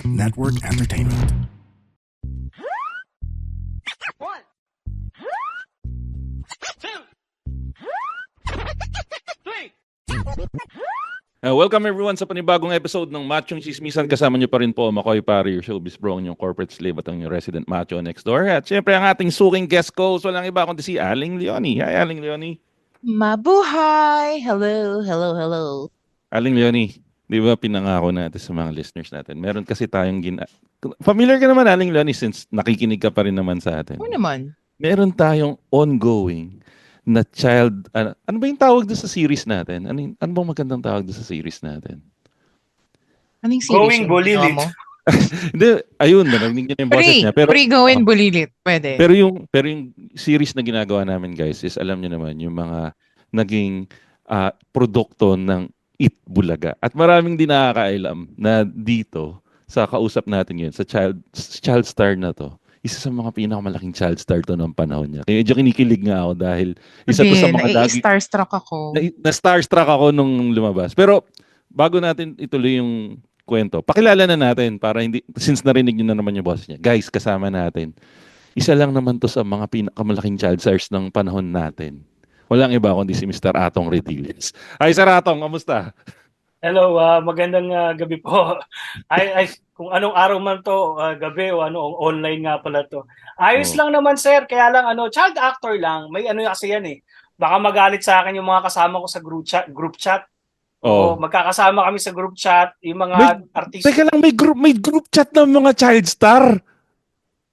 Network Entertainment. One, two, three. Welcome everyone sa panibagong episode ng Machong Chismisan. Kasama niyo pa rin po Makoy Pari, your showbiz bro, yung corporate slave at ang yung resident macho next door. At syempre ang ating suking guest co-host, walang iba kundi si Aling Leonie. Hi Aling Leonie. Mabuhay! Hello, hello, hello. Aling Leonie, di ba pinangako natin sa mga listeners natin? Meron kasi tayong familiar ka naman Aling Leonie since nakikinig ka pa rin naman sa atin. Oo naman. Meron tayong ongoing na child, ano ba yung tawag doon sa series natin? Ano bang magandang tawag doon sa series natin? Anong series Going yung Bulilit. ginawa mo? Hindi, ayun, narinig niyo na yung boses niya. Pero, Pre-going bulilit. Pwede. pero yung series na ginagawa namin guys is alam niyo naman yung mga naging produkto ng Eat Bulaga. At maraming din nakakailam na dito sa kausap natin yun, sa child star na to. Isa sa mga pinakamalaking child star to ng panahon niya. Kaya medyo kinikilig nga ako dahil isa to sa mga starstruck ako. na starstruck ako nung lumabas. Pero bago natin ituloy yung kwento, pakilala na natin para hindi, since narinig niyo na naman yung boss niya. Guys, kasama natin. Isa lang naman to sa mga pinakamalaking child stars ng panahon natin. Walang iba kundi si Mr. Atong Rediles. Hi Sir Atong, kamusta? Hello, magandang gabi po. Kung anong araw man to, gabi o online nga pala to. Ayos lang naman sir, kaya lang child actor lang. May kasi yan eh. Baka magalit sa akin yung mga kasama ko sa group chat. Oo, magkakasama kami sa group chat, yung mga artista. Teka lang, may group chat ng mga child star.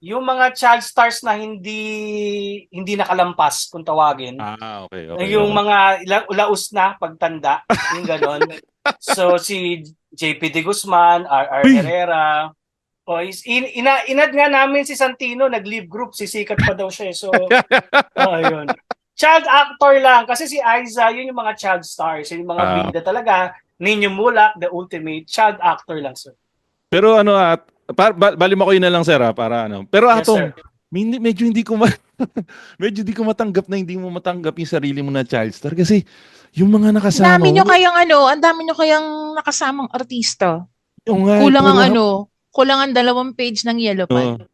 Yung mga child stars na hindi nakalampas kung tawagin. Okay. Yung mga laos na pagtanda, yung ganon. So si JP De Guzman, R.R. Herrera, inad nga namin si Santino, nag-leave group, sisikat pa daw siya. So, ayun. Child actor lang, kasi si Aiza, yun yung mga child stars, yun yung mga bida talaga. Ninyo Mulak, the ultimate child actor lang, sir. Pero bali mo ko yun na lang sir para Pero Yes, Atong, sir. medyo hindi ko medyo di ko matanggap na hindi mo matanggap yung sarili mo na child star kasi yung mga nakasama Ang dami nyo kayang nakasamang artista. Kulang ang 2 page ng Yellow Pine.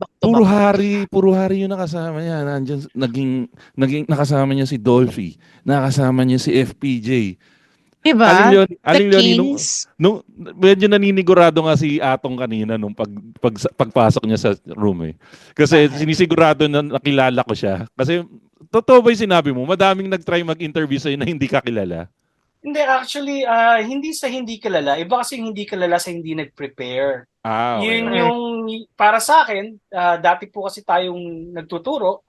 Puro hari yung nakasama niya. Nandiyan, naging nakasama niya si Dolphy, nakasama niya si FPJ. Diba? Aling The Leonie, Kings. nung medyo naninigurado nga si Atong kanina nung pagpasok niya sa room eh. Kasi sinisigurado na nakilala ko siya. Kasi totoo ba yung sinabi mo? Madaming nag-try mag-interview sa'yo na hindi ka kilala. Hindi, actually, hindi sa hindi kilala. Iba kasi hindi kilala sa hindi nag-prepare. Okay. Yun yung, para sa akin, dati po kasi tayong nagtuturo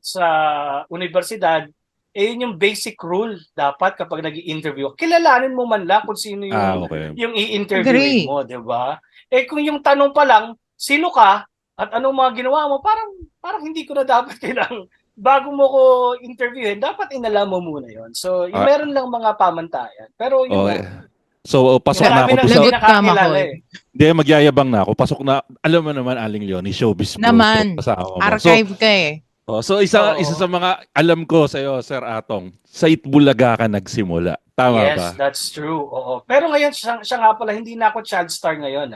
sa universidad, yun yung basic rule dapat kapag nag-i-interview. Kilalanin mo man lang kung sino yung i-interviewin mo, di ba? Kung yung tanong pa lang, sino ka at anong mga ginawa mo, parang hindi ko na dapat kailangan. Bago mo ko interviewin, dapat inalam mo muna yon. So, meron lang mga pamantayan. Pero yun So, pasok na ako. Lagot ka, Makoy. Hindi, magyayabang na ako. Pasok na, alam mo naman, Aling Leonie, showbiz bro. Naman, archive ka eh. So isa sa mga alam ko sa iyo, Sir Atong, sa Itbulaga ka nagsimula. Tama ba? Yes, that's true. Oo. Pero ngayon, siya nga pala, hindi na ako child star ngayon.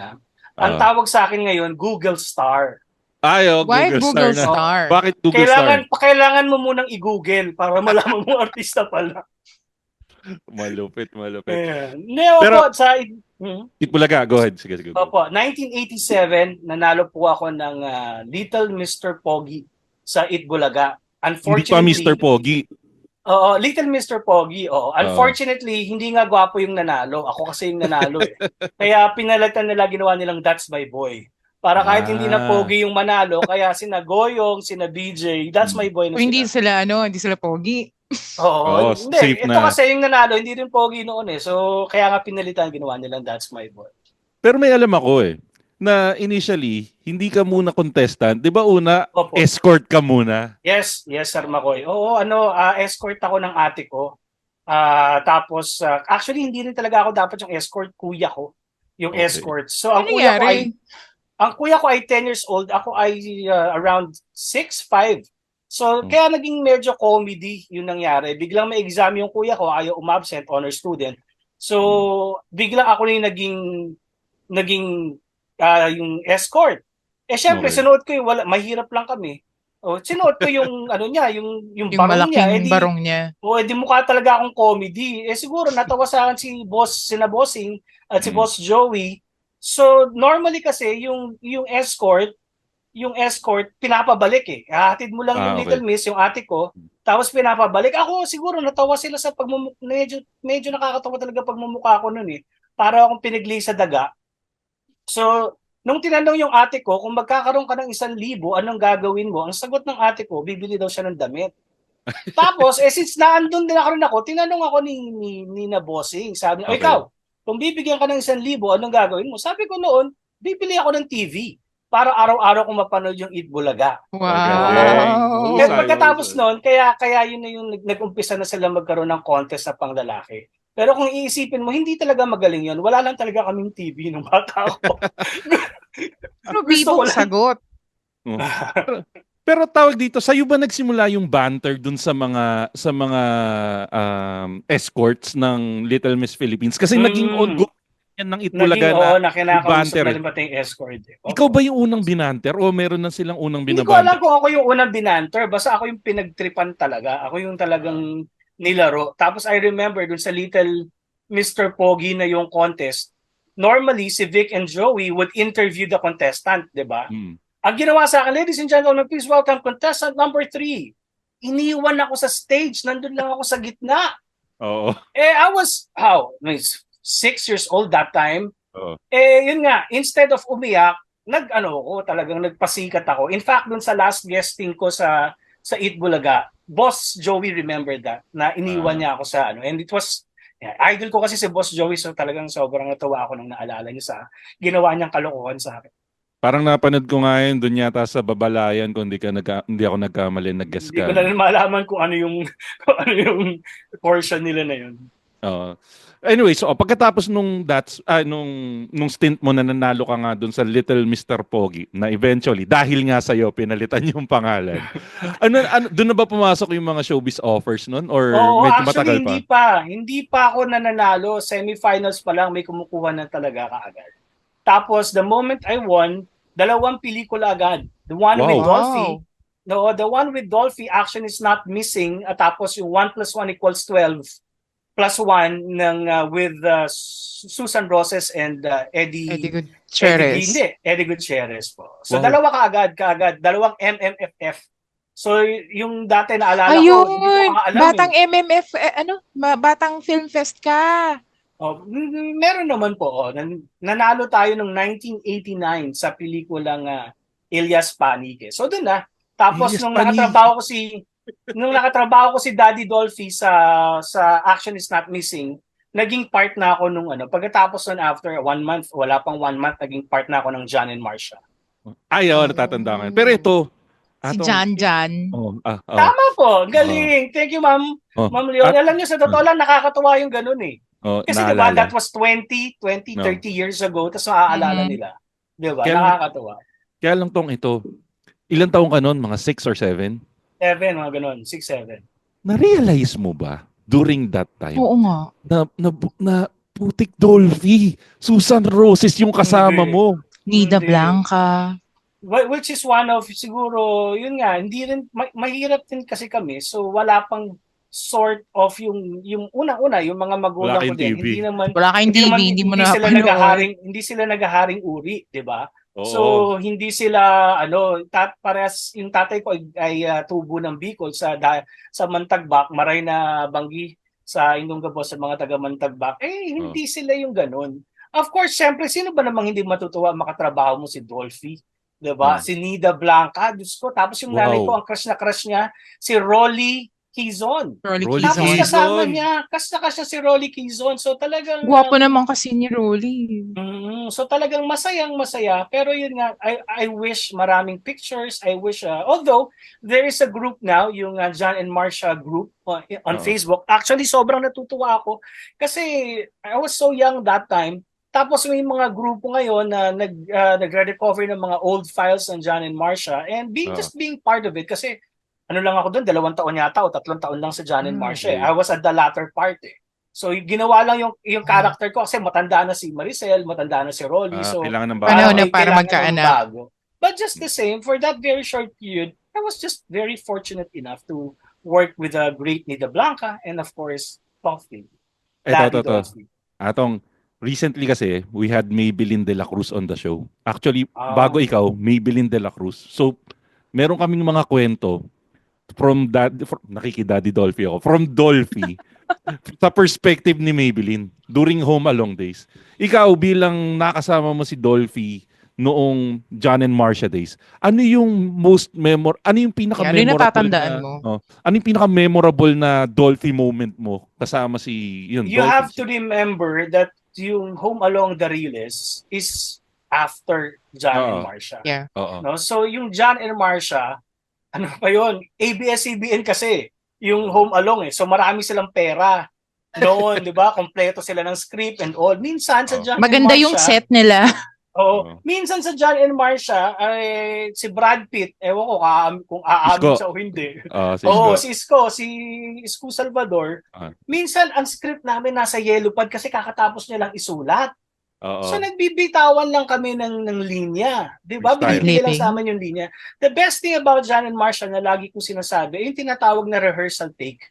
Ang tawag sa akin ngayon, Google Star. Why Google Star? Bakit Google Star? Kailangan mo munang i-Google para malaman mo artista pala. Malupit. Pero sa Itbulaga, go ahead. Sige. Opo, 1987, nanalo po ako ng Little Mr. Pogi sa Itbulaga. Hindi pa Mr. Pogi. Oo, Little Mr. Pogi. Oo. Unfortunately, hindi nga gwapo yung nanalo. Ako kasi yung nanalo eh. Kaya pinalitan nila, ginawa nilang That's My Boy. Para kahit hindi na Pogi yung manalo, kaya sina Goyong, sina BJ, That's My Boy na sila. Hindi sila Pogi. Oo, hindi. Safe Ito na. kasi yung nanalo, hindi rin Pogi noon eh. So, kaya nga pinalitan, ginawa nilang That's My Boy. Pero may alam ako eh, na initially, hindi ka muna contestant. Di ba una, escort ka muna? Yes, Sir Makoy. Oo, escort ako ng ate ko. Tapos, actually, hindi rin talaga ako dapat yung escort, kuya ko. Yung escort. So, ang kuya ko ay 10 years old. Ako ay around 6'5". So, kaya naging medyo comedy yung nangyari. Biglang may exam yung kuya ko, ayaw umabsent, honor student. So, biglang ako na yung naging yung escort. Syempre, Okay. sinuot ko yung, mahirap lang kami. Sinuot ko yung, ano niya, yung Yung barong niya. malaking barong niya. Di mukha talaga akong comedy. Siguro, natawa sa akin sina Bossing at si Boss Joey. So, normally kasi, yung escort, pinapabalik eh. Hatid mo lang yung Okay. Little Miss, yung ate ko, tapos pinapabalik. Ako, siguro, natawa sila sa medyo nakakatawa talaga pagmumukha ko nun eh. Para akong pinigli sa daga. So, nung tinanong yung ate ko, kung magkakaroon ka ng 1,000, anong gagawin mo? Ang sagot ng ate ko, bibili daw siya ng damit. Tapos, since naandun din ako, tinanong ako ni na bossing. Sabi niya, Okay. ikaw, kung bibigyan ka ng 1,000, anong gagawin mo? Sabi ko noon, bibili ako ng TV para araw-araw ko mapanood yung Eat Bulaga. Wow. Kaya pagkatapos noon, kaya yun na yung nag-umpisa na sila magkaroon ng contest na panglalaki. Pero kung iisipin mo, hindi talaga magaling yun. Wala lang talaga kaming TV nung bata ako. Ano, Gusto ko bibong lang. sagot. Pero tawag dito, sa'yo ba nagsimula yung banter dun sa mga escorts ng Little Miss Philippines? Kasi naging ongoing yan ng Itbulaga na kinakausap banter. na rin pati yung escort. Ikaw ba yung unang binanter o meron na silang unang Hindi ko alam binabanter? kung ako yung unang binanter. Basta ako yung pinagtripan talaga. Ako yung talagang nilaro. Tapos I remember dun sa Little Mr. Pogi na yung contest, normally si Vic and Joey would interview the contestant, di ba? Ang ginawa sa akin, ladies and gentlemen, please welcome contestant number 3. Iniwan ako sa stage. Nandun lang ako sa gitna. Oo. I was, 6 years old that time. Oo. Yun nga, instead of umiyak, talagang nagpasikat ako. In fact, dun sa last guesting ko sa Eat Bulaga, Boss Joey remembered that, na iniwan niya ako sa and it was, idol ko kasi si Boss Joey, so talagang sobrang natuwa ako nung naalala niya sa ginawa niyang kalokohan sa akin. Parang napanood ko nga yun doon yata sa Babalayan kung hindi ako nagkamali, nag-guess Hindi ka. ko na rin malaman kung ano yung portion nila na yun. Anyway, so pagkatapos nung stint mo na nanalo ka nga doon sa Little Mr. Pogi na eventually dahil nga sa iyo pinalitan yung pangalan. Doon na ba pumasok yung mga showbiz offers noon or medyo matagal pa? Hindi pa ako nananalo. Semifinals pa lang may kumukuha na talaga kaagad. Tapos the moment I won, 2 pelikula agad. The one with Dolphy. No, the one with Dolphy, Action is Not Missing, at tapos yung 1 + 1 = 12. +1 ng with Susan Roses and Eddie Gutierrez. Eddie Gutierrez po. So dalawa kaagad, 2 MMFF. So yung dati naalala ko, hindi ko alam. Batang MMF, Batang Film Fest ka. Meron naman po. Nanalo tayo noong 1989 sa pelikulang Elias Panique. So doon na. Tapos nung nakatrabaho ko si Daddy Dolphy sa Action is Not Missing, naging part na ako nung pagkatapos nun, after 1 month, wala pang 1 month, naging part na ako ng John and Marcia. Natatanda ko. Pero ito, si Jan. Tama po, galing. Thank you, Ma'am Leon. Alam niyo, sa totoo lang, nakakatuwa yung ganun eh. Kasi diba, that was 30 years ago, tapos maaalala nila. Diba, nakakatuwa. Kaya lang ito, ilang taong ka nun? Mga 6 or 7? 7, mga ganun. 6, 7. Na-realize mo ba during that time? Oo nga. Na putik Dolphy, Susan Roses yung kasama mo. Nida Blanca. Which is one of, siguro, yun nga, hindi rin, mahirap din kasi kami. So, wala pang sort of yung unang-una, yung mga magulang ko din. Hindi naman, wala kayong TV, hindi sila naghaharing uri, di ba? So hindi sila parehas yung tatay ko ay tubo ng Bicol sa Mantagbak, maray na banggi sa Indonggabo sa mga taga Mantagbak. Hindi sila yung ganun. Of course, syempre sino ba namang hindi matutuwa makatrabaho mo si Dolphy, 'di ba? Si Nida Blanca, Diyos ko. Tapos yung nanay ko, ang crush niya si Rolly Quezon. Tapos kasama niya, kasya si Rolly Quezon. So talagang gwapo naman kasi ni Rolly. So talagang masaya. Pero yun nga, I wish maraming pictures. I wish, although there is a group now, yung John and Marcia group on Facebook. Actually, sobrang natutuwa ako kasi I was so young that time. Tapos may mga grupo ngayon na nagre-recover ng mga old files ng John and Marcia and just being part of it kasi lang ako doon, 2 taon yata o 3 taon lang sa John and Marcia. I was at the latter part . So ginawa lang yung character ko kasi matanda na si Maricel, matanda na si Rolly. So Kailangan ng Panahon bago. na para kailangan ng magkaanak. bago. But just the same, for that very short period, I was just very fortunate enough to work with the great Nida Blanca and of course, Toffee. Daddy Ito. Dolphy. Atong, recently kasi, we had Maybelline De La Cruz on the show. Actually, Ah. bago ikaw, Maybelline De La Cruz. So, meron kaming mga kwento nakiki-Daddy Dolphy ako, from Dolphy, sa perspective ni Maybelline during Home Alone days. Ikaw bilang nakasama mo si Dolphy noong John and Marcia days, ano yung ano yung Ano yung pinaka-memorable natatandaan na, mo? ano yung pinaka-memorable na Dolphy moment mo kasama si You Dolphy? have to remember that yung Home Along the Riles is after John and Marcia. Yeah. Oo. No? So yung John and Marcia, ano pa yun? ABS-CBN kasi yung Home Along eh. So marami silang pera noon, di ba? Kompleto sila ng script and all. Minsan sa John Maganda and Marcia, yung set nila. Oo. Minsan sa John and Marcia, ay si Brad Pitt, ewan ko kung aamin Isko. siya o hindi. Si Isko, si Isko Salvador. Minsan ang script namin nasa yellow pad kasi kakatapos niya lang isulat. So nagbibitawan lang kami ng linya. 'Di ba? Binibigay lang sa amin yung linya. The best thing about John and Marcia na lagi kong sinasabi, yung tinatawag na rehearsal take.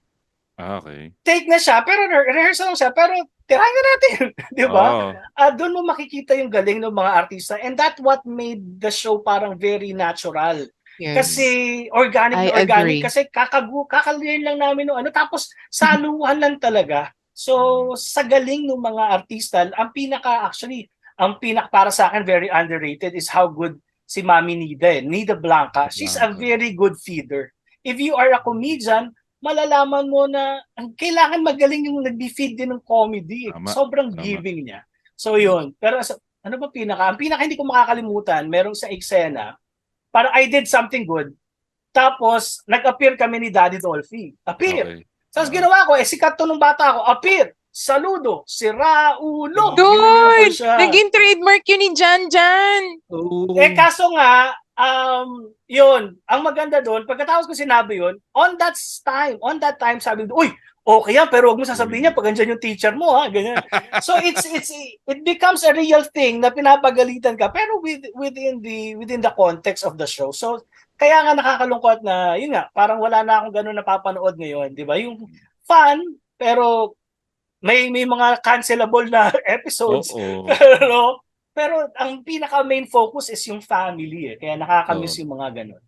Okay. Take na siya, pero rehearsal lang siya, pero tirahin na natin. 'Di ba? Doon mo makikita yung galing ng mga artista and that what made the show parang very natural. Yes. Kasi organic agree. kasi kakalirin lang namin no ano tapos saluhan lang talaga. So sa galing ng mga artista, ang pinaka para sa akin very underrated is how good si Mami Nida, Nida Blanca. She's a very good feeder. If you are a comedian, malalaman mo na ang kailangan magaling yung nag-feed din ng comedy. Sobrang giving niya. So yun. Pero ano ba ang pinaka hindi ko makakalimutan, merong sa eksena, parang I did something good. Tapos nag-appear kami ni Daddy Dolphy. Appear. Tapos ginawa ko, sikat to nung bata ako, appear, saludo, si Raulo. Dude! Naging trademark yun ni Jan Jan. Kaso nga, yun, ang maganda doon, pagkatapos ko sinabi yun, on that time, sabi ko, uy, okay yan, pero wag mo sasabihin niya pag andyan yung teacher mo, ha, ganyan. So it becomes a real thing na pinapagalitan ka, pero within the context of the show. So kaya nga nakakalungkot na, yun nga, parang wala na akong ganun napapanood ngayon, di ba? Yung fun, pero may mga cancelable na episodes. Pero ang pinaka main focus is yung family eh. Kaya nakakamiss yung mga ganun.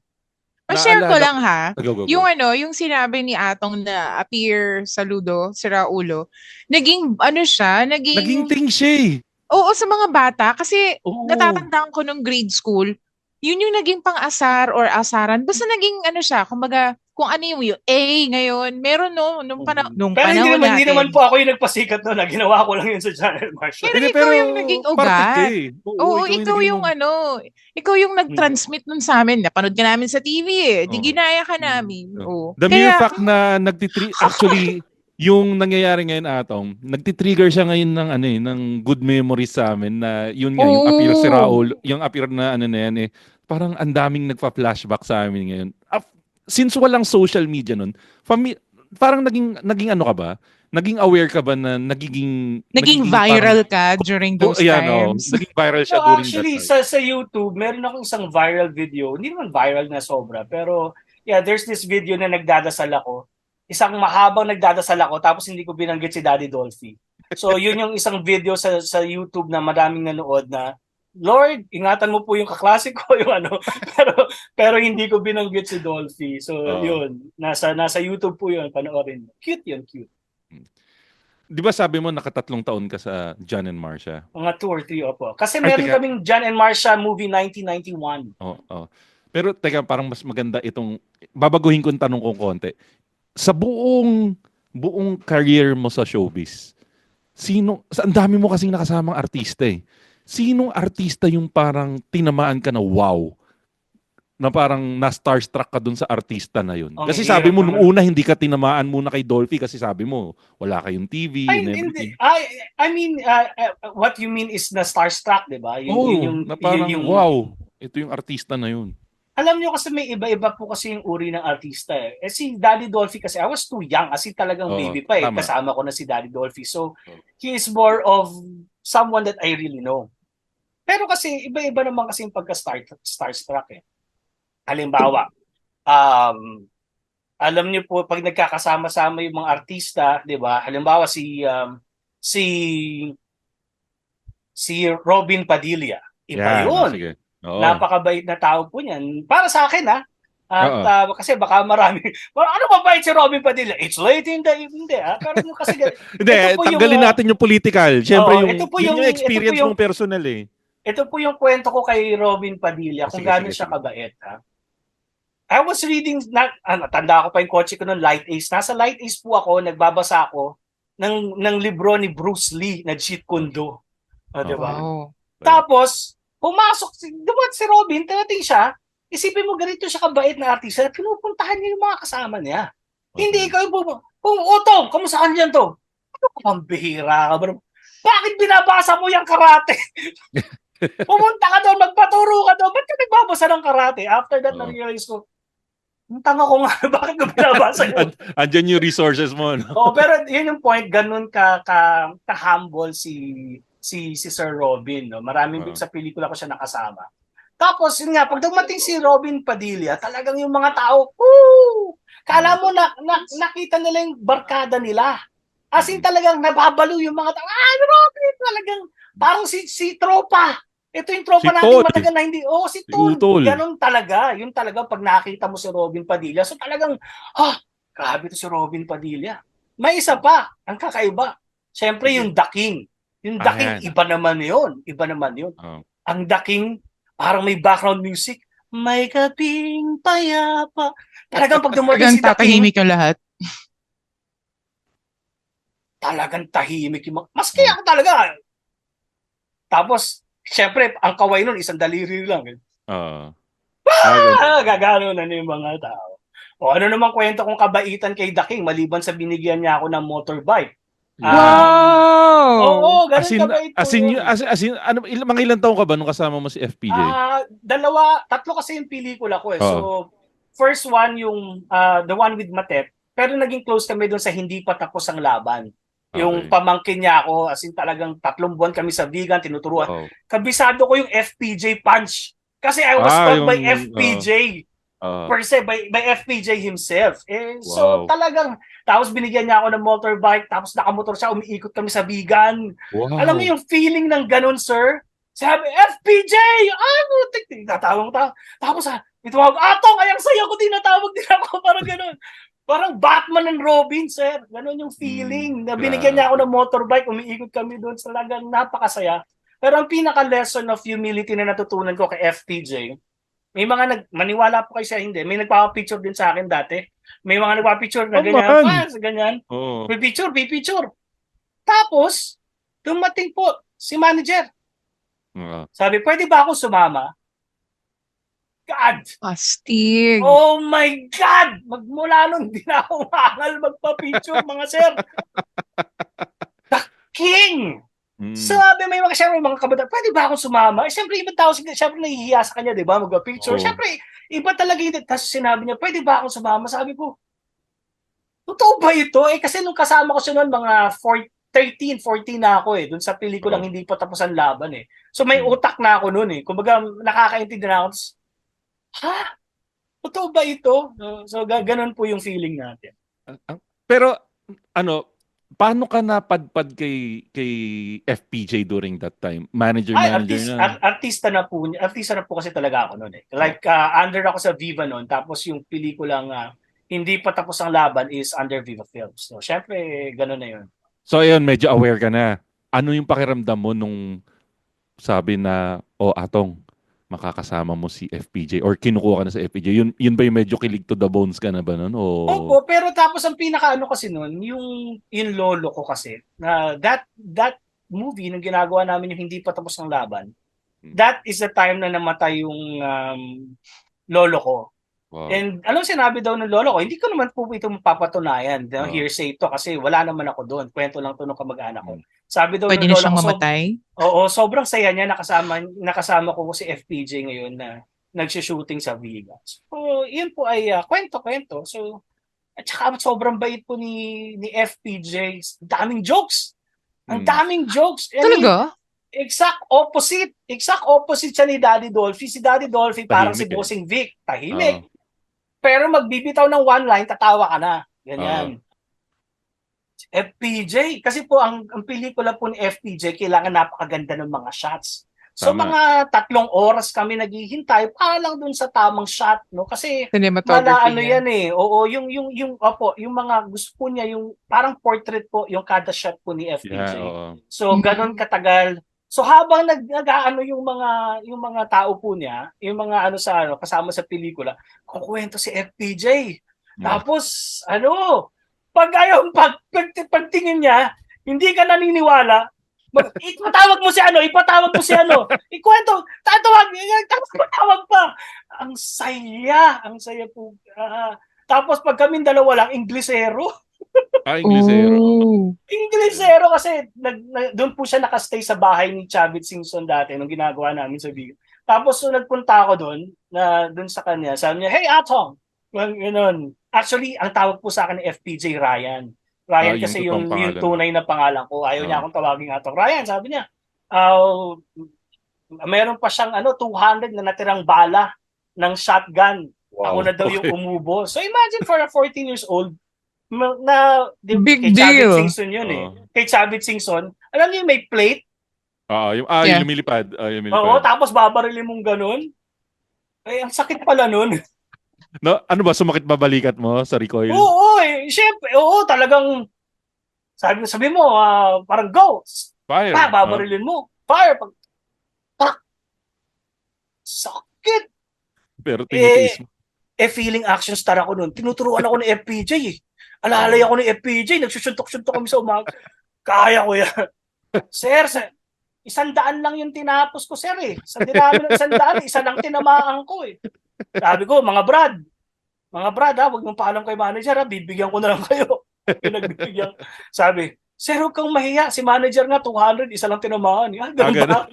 Ma-share ko lang ha. Go. Yung sinabi ni Atong na appear saludo, si Raulo, naging thing siya eh. Oo, sa mga bata. Kasi natatandaan ko nung grade school, yun yung naging pang-asar or asaran. Basta naging siya, kumbaga, kung ano yung A ngayon, meron nung panahon pero natin. hindi naman po ako yung nagpasikat na ginawa ko lang yun sa Channel Marshall. Pero ikaw yung naging ugat. Ikaw yung ikaw yung nag-transmit nun sa amin. Napanood ka namin sa TV eh. Di ginaya ka namin. The mere fact na actually, yung nangyayari ngayon Atong, nagtitrigger siya ngayon ng good memories sa amin na yun nga, yung appear si Raul, yung appear na yan parang ang daming nagpa-flashback sa amin ngayon. Since walang social media nun, parang naging ano ka ba? Naging aware ka ba na naging viral ka during those times? Naging viral siya during actually, that time. Sa YouTube, meron akong isang viral video. Hindi naman viral na sobra, pero yeah, there's this video na nagdadasal ako. Isang mahabang nagdadasal ako, tapos hindi ko binanggit si Daddy Dolphy. So yun yung isang video sa YouTube na maraming nanood na, Lord, ingatan mo po yung kaklase ko, yung pero hindi ko binanggit si Dolphy. So yun, nasa YouTube po yun, panoorin. Cute yun, cute. Di ba sabi mo nakatatlong taon ka sa John and Marcia? Mga 2 or 3, opo. Kasi meron kaming John and Marcia movie 1991. Pero teka, parang mas maganda itong, babaguhin ko yung tanong kong konti. Sa buong career mo sa showbiz, ang dami mo kasing nakasamang artista eh. Sinong artista yung parang tinamaan ka na wow? Na parang na-starstruck ka dun sa artista na yun. Kasi sabi mo, nung una, hindi ka tinamaan muna kay Dolphy kasi sabi mo, wala kayong TV and everything. I mean, what you mean is na-starstruck, di ba? Na parang, wow, ito yung artista na yun. Alam nyo kasi may iba-iba po kasi yung uri ng artista eh. Si Daddy Dolphy kasi, I was too young. Kasi talagang Oo, baby pa eh. tama. Kasama ko na si Daddy Dolphy. So, Oo. he is more of someone that I really know. Pero kasi, iba-iba naman kasi yung pagka-starstruck eh. Halimbawa, alam niyo po, pag nagkakasama-sama yung mga artista, di ba? Halimbawa, si Robin Padilla. Iba Yan, yun. sige. Oo. Napakabait na tao po niyan. Para sa akin at Oo. kasi baka marami, ano ba bait si Robin Padilla? It's late in the evening, Pero kasi Hindi, ito po yung tanggalin natin yung political. Siyempre, ito po yun yung yung experience mong personal eh. ito po yung kwento ko kay Robin Padilla kung Sige, gaano sige, siya sige. kabait. I was reading, tanda ko pa yung kotse ko ng Light Ace. Nasa Light Ace po ako, nagbabasa ako ng libro ni Bruce Lee na Jeet Kune Do. Di ba? Wow. Tapos, pumasok, dumat si Robin, tinating siya, isipin mo ganito siya kabait na artista, pinupuntahan niya yung mga kasama niya. Hindi ikaw yung Utong, kamusta ka niyan to? Ano ka pambihira ka ba? Bakit binabasa mo yung karate? Pumunta ka doon, magpaturo ka doon. Ba't ka nagbabasa ng karate? After that, na-realize ko, ang tanga ko nga, bakit ko binabasa yun? Andyan yung resources mo, no? Pero yun yung point, ganun ka-humble si Sir Robin. No? Maraming sa pelikula ko siya nakasama. Tapos, yun nga, pag dumating si Robin Padilla, talagang yung mga tao, kala mo nakita nila yung barkada nila. As in talagang nababalo yung mga tao. Robin, talagang parang si Tropa. Ito yung tropa natin matagal na hindi. Si Tol. Ganun talaga. Yun talaga pag nakita mo si Robin Padilla. So talagang, grabe to si Robin Padilla. May isa pa, ang kakaiba. Siyempre yung The King. Yung The King, iba naman yun. Ang The King, parang may background music. May gabing payapa. Talagang pag dumating si The King, tatahimik yung lahat. Talagang tahimik yung maski ako talaga. Tapos, siyempre, ang kaway nun, isang daliri lang. Gagano na yung mga tao. O ano naman kwento kong kabaitan kay The King maliban sa binigyan niya ako ng motorbike. Wow! Oo, ganun kabait po yun. Mga ilang taon ka ba nung kasama mo si FPJ? Tatlo kasi yung pelikula ko eh. So, first one yung the one with Matet. Pero naging close kami doon sa Hindi Pa Tapos Ang Laban. Yung pamangkin niya ako, as in talagang 3 buwan kami sa vegan, tinuturuan. Kabisado ko yung FPJ punch. Kasi I was taught by FPJ. Per se, by FPJ himself. So talagang, tapos binigyan niya ako ng motorbike, tapos nakamotor siya, umiikot kami sa vegan. Wow. Alam mo yung feeling ng ganun, sir? Sabi, FPJ! Tatawag ko. Tapos itawag, Atong, ayang saya ko din, natawag din ako, parang ganun. Parang Batman and Robin, sir. Ganon yung feeling. Binigyan niya ako ng motorbike, umiikot kami doon. Talagang napakasaya. Pero ang pinaka-lesson of humility na natutunan ko kay FPJ, may mga maniwala po kayo sa hindi, may nagpapapicture din sa akin dati. May mga nagpapapicture na ganyan. May picture. Tapos, dumating po si manager. Sabi, pwede ba ako sumama? God! Astig. Oh my God! Magmula nung di na ako maangal magpa-picture, mga sir. The King! Sabi, may mga kabataan, pwede ba akong sumama? Siyempre, ibang tao, siyempre nahihiya sa kanya, di ba? Magpa-picture. Siyempre, iba talaga yun. Tapos sinabi niya, pwede ba akong sumama? Sabi ko, totoo ba ito? Kasi nung kasama ko siya noon, mga 13, 14 na ako Doon sa pelikulang Hindi Pa Tapos Ang Laban So may utak na ako noon Kumbaga, nakakaintindi na ako. Totoo ba ito? So, ganun po yung feeling natin. Pero, paano ka napadpad kay FPJ during that time? Manager na? Artista na po kasi talaga ako noon Like, under ako sa Viva noon, tapos yung pelikulang Hindi Pa Tapos Ang Laban is under Viva Films. So, syempre, ganun na yun. So, ayun, medyo aware ka na. Ano yung pakiramdam mo nung sabi na, Atong, makakasama mo si FPJ or kinukuha ka na sa FPJ? Yun ba yung medyo kilig to the bones ka na ba nun? Opo, pero tapos ang pinakaano kasi nun, yung lolo ko kasi, na that movie, nung ginagawa namin yung Hindi Pa Tapos Ang Laban, that is the time na namatay yung lolo ko. Wow. And alam sinabi daw ng lolo ko, hindi ko naman po ito mapapatunayan. Hearsay ito kasi wala naman ako doon. Kwento lang ito ng kamag-anak ko. Sabi daw pwede ng lolo na siyang ko, mamatay? Oo, sobrang saya niya nakasama ko si FPJ ngayon na nagsishooting sa Vegas. So, yun po ay kwento-kwento. So, at saka sobrang bait po ni FPJ. Daming jokes. Ang daming jokes. I mean, Talaga? exact opposite. Exact opposite siya ni Daddy Dolphy. Si Daddy Dolphy parang si Tahimik Bossing Vic. Tahimik. Pero magbibitaw ng one line, tatawa ka na. Ganyan. FPJ. Kasi po, ang pelikula po ni FPJ, kailangan napakaganda ng mga shots. So, Tama. mga 3 oras kami naghihintay para lang dun sa tamang shot, no? Kasi, Cinematography ano niya. yan eh. Oo, yung mga gusto po niya, yung parang portrait po, yung kada shot po ni FPJ. Yeah, oo. So, ganun katagal. So, habang nag-aano yung mga tao po niya, yung mga kasama sa pelikula, kukwento si FPJ. Tapos, pagtingin niya, hindi ka naniniwala, ipatawag mo si ano, ikwento, tatawag pa. Ang saya po. Tapos pag kaming dalawa lang, Inglesero kasi doon po siya nakastay sa bahay ni Chavit Singson dati nung ginagawa namin sa Bigo. Tapos so nagpunta ako doon sa kanya, sabi niya, "Hey Atong." Ganun. Actually, ang tawag po sa akin ni FPJ Ryan kasi yung tunay na pangalan ko. Ayaw niya akong tawagin Atong. Ryan, sabi niya, meron pa siyang 200 na natirang bala ng shotgun. Wow. Ako na daw yung umubo. So imagine for a 14 years old Big kay Chavit deal. Singson yun Kay Chavit Singson, alam niyo may plate? Yung lumilipad. Oo, tapos babarilin mong ganun. Ang sakit pala nun. No, ano ba, sumakit ba balikat mo sa recoil? Oo, syempre. Oo, talagang sabi mo, parang go. Fire. Babarilin mo. Fire. Sakit. Pero tinitiis mo. Feeling action star ako nun. Tinuturuan ako ng FPJ Alalay ako ng FPJ. Nagsusuntok-suntok kami sa umaga. Kaya ko yan. Sir, 100 lang yung tinapos ko, sir eh. Sa dinami ng 100, isa lang tinamaan ko eh. Sabi ko, mga brad, huwag mong paalam kay manager, bibigyan ko na lang kayo. Pinagbibigyan. Sabi, sir, huwag kang mahiya. Si manager nga, 200, isa lang tinamaan. Ganun.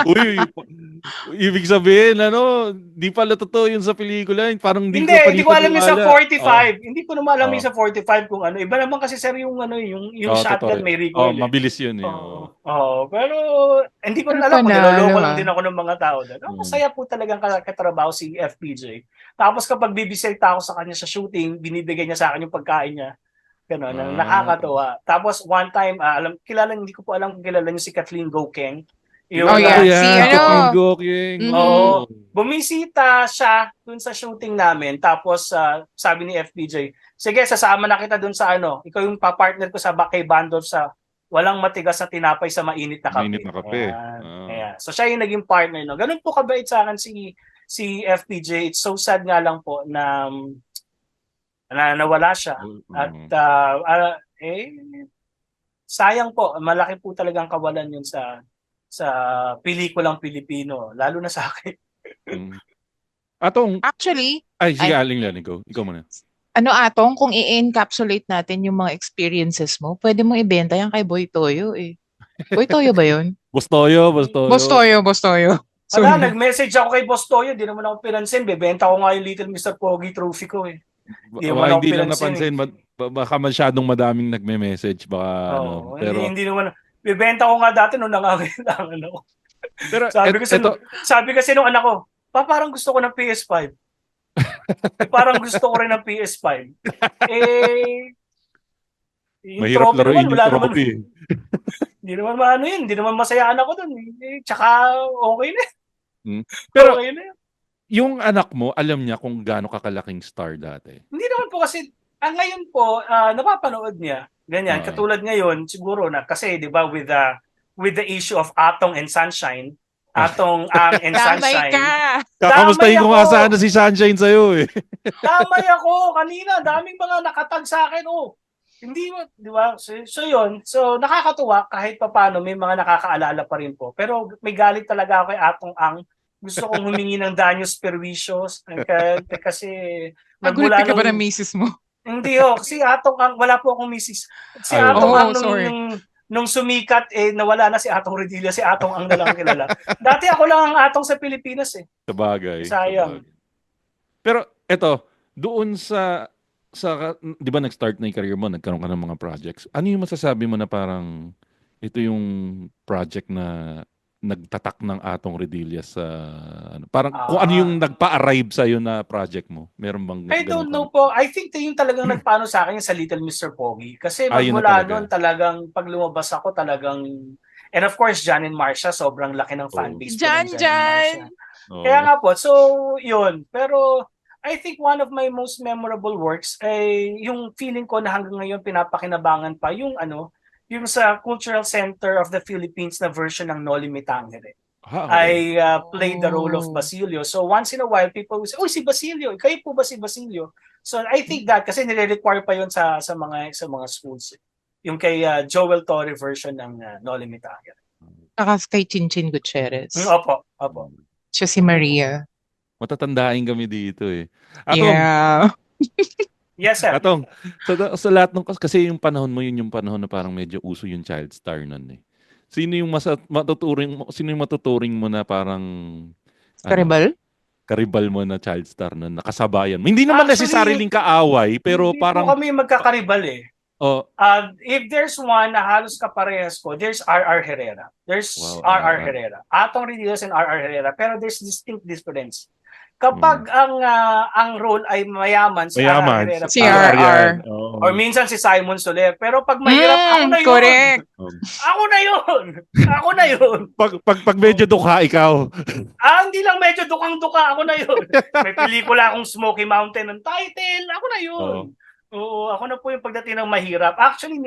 Uy, ibig sabihin, di pala totoo yun sa pelikula. Parang hindi ko alam yung sa 45. Hindi ko naman alam yung sa 45 kung ano. Iba naman kasi sir yung shotgun may recoil. Mabilis yun eh. Pero hindi ko alam kung niloloko lang din ako ng mga tao doon. Masaya po talagang katrabaho si FPJ. Tapos kapag bibisita ako sa kanya sa shooting, binibigay niya sa akin yung pagkain niya. Ganun, nakakatuwa. Tapos one time, hindi ko po alam kung kilala niyo si Kathleen Gokeng. Kathleen Gokeng. Bumisita siya dun sa shooting namin. Tapos sabi ni FPJ, sige, sasama na kita dun sa ikaw yung papartner ko sa kay Bandor sa walang matigas na tinapay sa mainit na kape. So siya yung naging partner. No? Ganun po kabait sa akin si FPJ. It's so sad nga lang po na nawala siya. At sayang po. Malaki po talagang kawalan yun sa pelikulang Pilipino, lalo na sa akin. Atong, actually, sige, Aling Lan, ikaw muna. Atong, kung i-encapsulate natin yung mga experiences mo, pwede mo ibenta yan kay Boy Toyo eh. Boy Toyo ba yun? Boss Toyo. Wala, nag-message ako kay Boss Toyo, di naman ako pinansin. Bebenta ko nga yung Little Mr. Pogi trophy ko eh. Hindi lang napansin, baka masyadong madaming nagme-message. Pero hindi naman. Bibenta ko nga dati nung nangangailangan ako. Pero sabi kasi nung anak ko, parang gusto ko ng PS5. Parang gusto ko rin ng PS5. Mahirap laruin yung trophy. Hindi naman maano yun. Hindi naman masayaan ako dun. Tsaka okay na. Pero okay na. Yung anak mo, alam niya kung gaano kakalaking star dati? Hindi naman po kasi, ngayon po, napapanood niya. Ganyan, katulad ngayon, siguro na, kasi di ba with the issue of Atong and Sunshine, Atong and Sunshine. Damay Kakamustahin ko nga sana si Sunshine sa'yo eh. Damay ako, kanina, daming mga nakatag sa akin, hindi mo, di ba? So yun, so nakakatuwa kahit papaano may mga nakakaalala pa rin po. Pero may galit talaga ako kay Atong Ang. Gusto kong humingi ng daños perjuicios kasi nagmula ka ba ng misis mo? Hindi kasi Atong Ang, wala po akong misis. Si Atong Ang nung sumikat, nawala na si Atong Redilla, si Atong ang nalang kilala. Dati ako lang ang Atong sa Pilipinas eh. Sabagay. Sayang. Pero eto, doon sa 'di ba nag-start na 'yung career mo, nagkaroon ka ng mga projects. Ano 'yung masasabi mo na parang ito 'yung project na nagtatak ng Atong Redilla sa parang kung ano 'yung nagpa-arrive sa na project mo? Meron bang I don't know po. I think yung talagang nagpaano sa akin sa Little Mr. Pogi. Kasi Yun na magmula talaga. noon talagang pag lumabas ako talagang and of course Jan and Marcia sobrang laki ng fanbase po ng Jan and Marcia. Kaya nga po. So yun. Pero I think one of my most memorable works ay yung feeling ko na hanggang ngayon pinapakinabangan pa yung yung sa Cultural Center of the Philippines na version ng Noli Me Tangere. Okay. I played the role of Basilio. So once in a while, people will say, "Oh, si Basilio. Kayo po ba si Basilio?" So I think that kasi nire-require pa yun sa mga schools. Yung kay Joel Torre version ng Noli Me Tangere. Kay Chinchin Gutierrez. Opo. Siya si Maria. Matatandaan kami dito eh. Atong, Yeah. Yes, sir. Atong, sa lahat ng kasi yung panahon mo yun yung panahon na parang medyo uso yung child star nun eh. Sino yung matuturing mo na parang karibal mo na child star na nakasabayan mo? Hindi naman necessarily kaaway, pero hindi parang po kami magkakaribal eh. Oh, if there's one na halos kaparehas ko, there's R.R. Herrera. There's R.R. Herrera. Atong Redillas and R.R. Herrera, pero there's distinct difference. Kapag ang role ay mayaman, si R.R. Herrera. Si R.R. Or minsan si Simon Soler. Pero pag mahirap, ako na yun. Correct. Ako na yun. Pag medyo dukha, ikaw. Hindi lang medyo dukang-duka. Ako na yun. May pelikula akong Smoky Mountain ng title. Ako na yun. Oo, ako na po yung pagdating ng mahirap. Actually,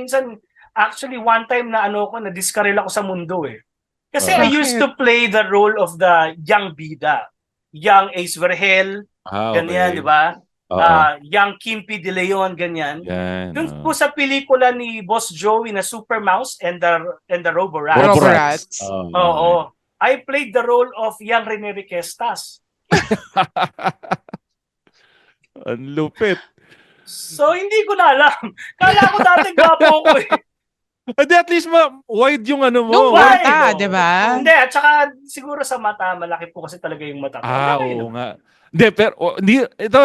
one time na na-discarrel ako sa mundo eh. Kasi I used to play the role of the young bida. Young Ace Vergel, ganyan, di ba? Young Kimpi De Leon, ganyan. Doon po sa pelikula ni Boss Joey na Super Mouse and the Roborats. Oo. I played the role of young Rene Requestas. Ang lupit. So, hindi ko na alam. Kala ko dati gwapo ko eh. Hindi, at least wide yung mo. Nung mata, di ba? Hindi, at saka siguro sa mata, malaki po kasi talaga yung mata. Oo nga. Hindi, pero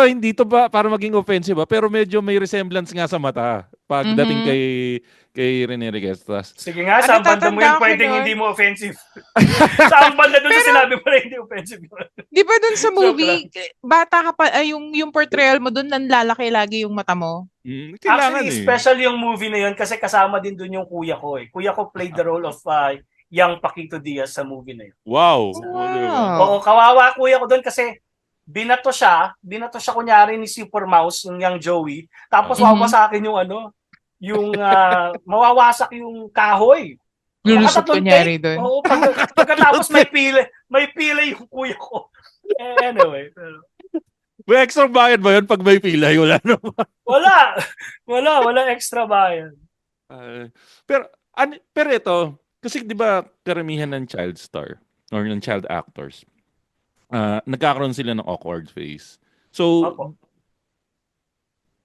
hindi to ba para maging offensive ba? Pero medyo may resemblance nga sa mata pagdating kay Rene Requestas. Sige nga, saan banda mo yun pwedeng hindi mo offensive? Saan banda doon sa sinabi mo na hindi offensive yun? Di ba doon sa movie, bata ka pa, yung portrayal mo doon, nanlalaki lagi yung mata mo? Actually, special yung movie na yun kasi kasama din doon yung kuya ko eh. Kuya ko played the role of young Paquito Diaz sa movie na yun. Wow. Oo, kawawa kuya ko doon kasi binato siya kunyari ni Super Mouse, yung young Joey, tapos wawasakin yung yung mawawasak yung kahoy. Lulusot kunyari doon. Oo, pagkatapos may pila yung kuya ko. Anyway, may extra bayad ba yun pag may pila? Wala naman. Wala extra bayad. Pero ito, kasi di ba karamihan ng child star or ng child actors, nagkakaroon sila ng awkward face. So,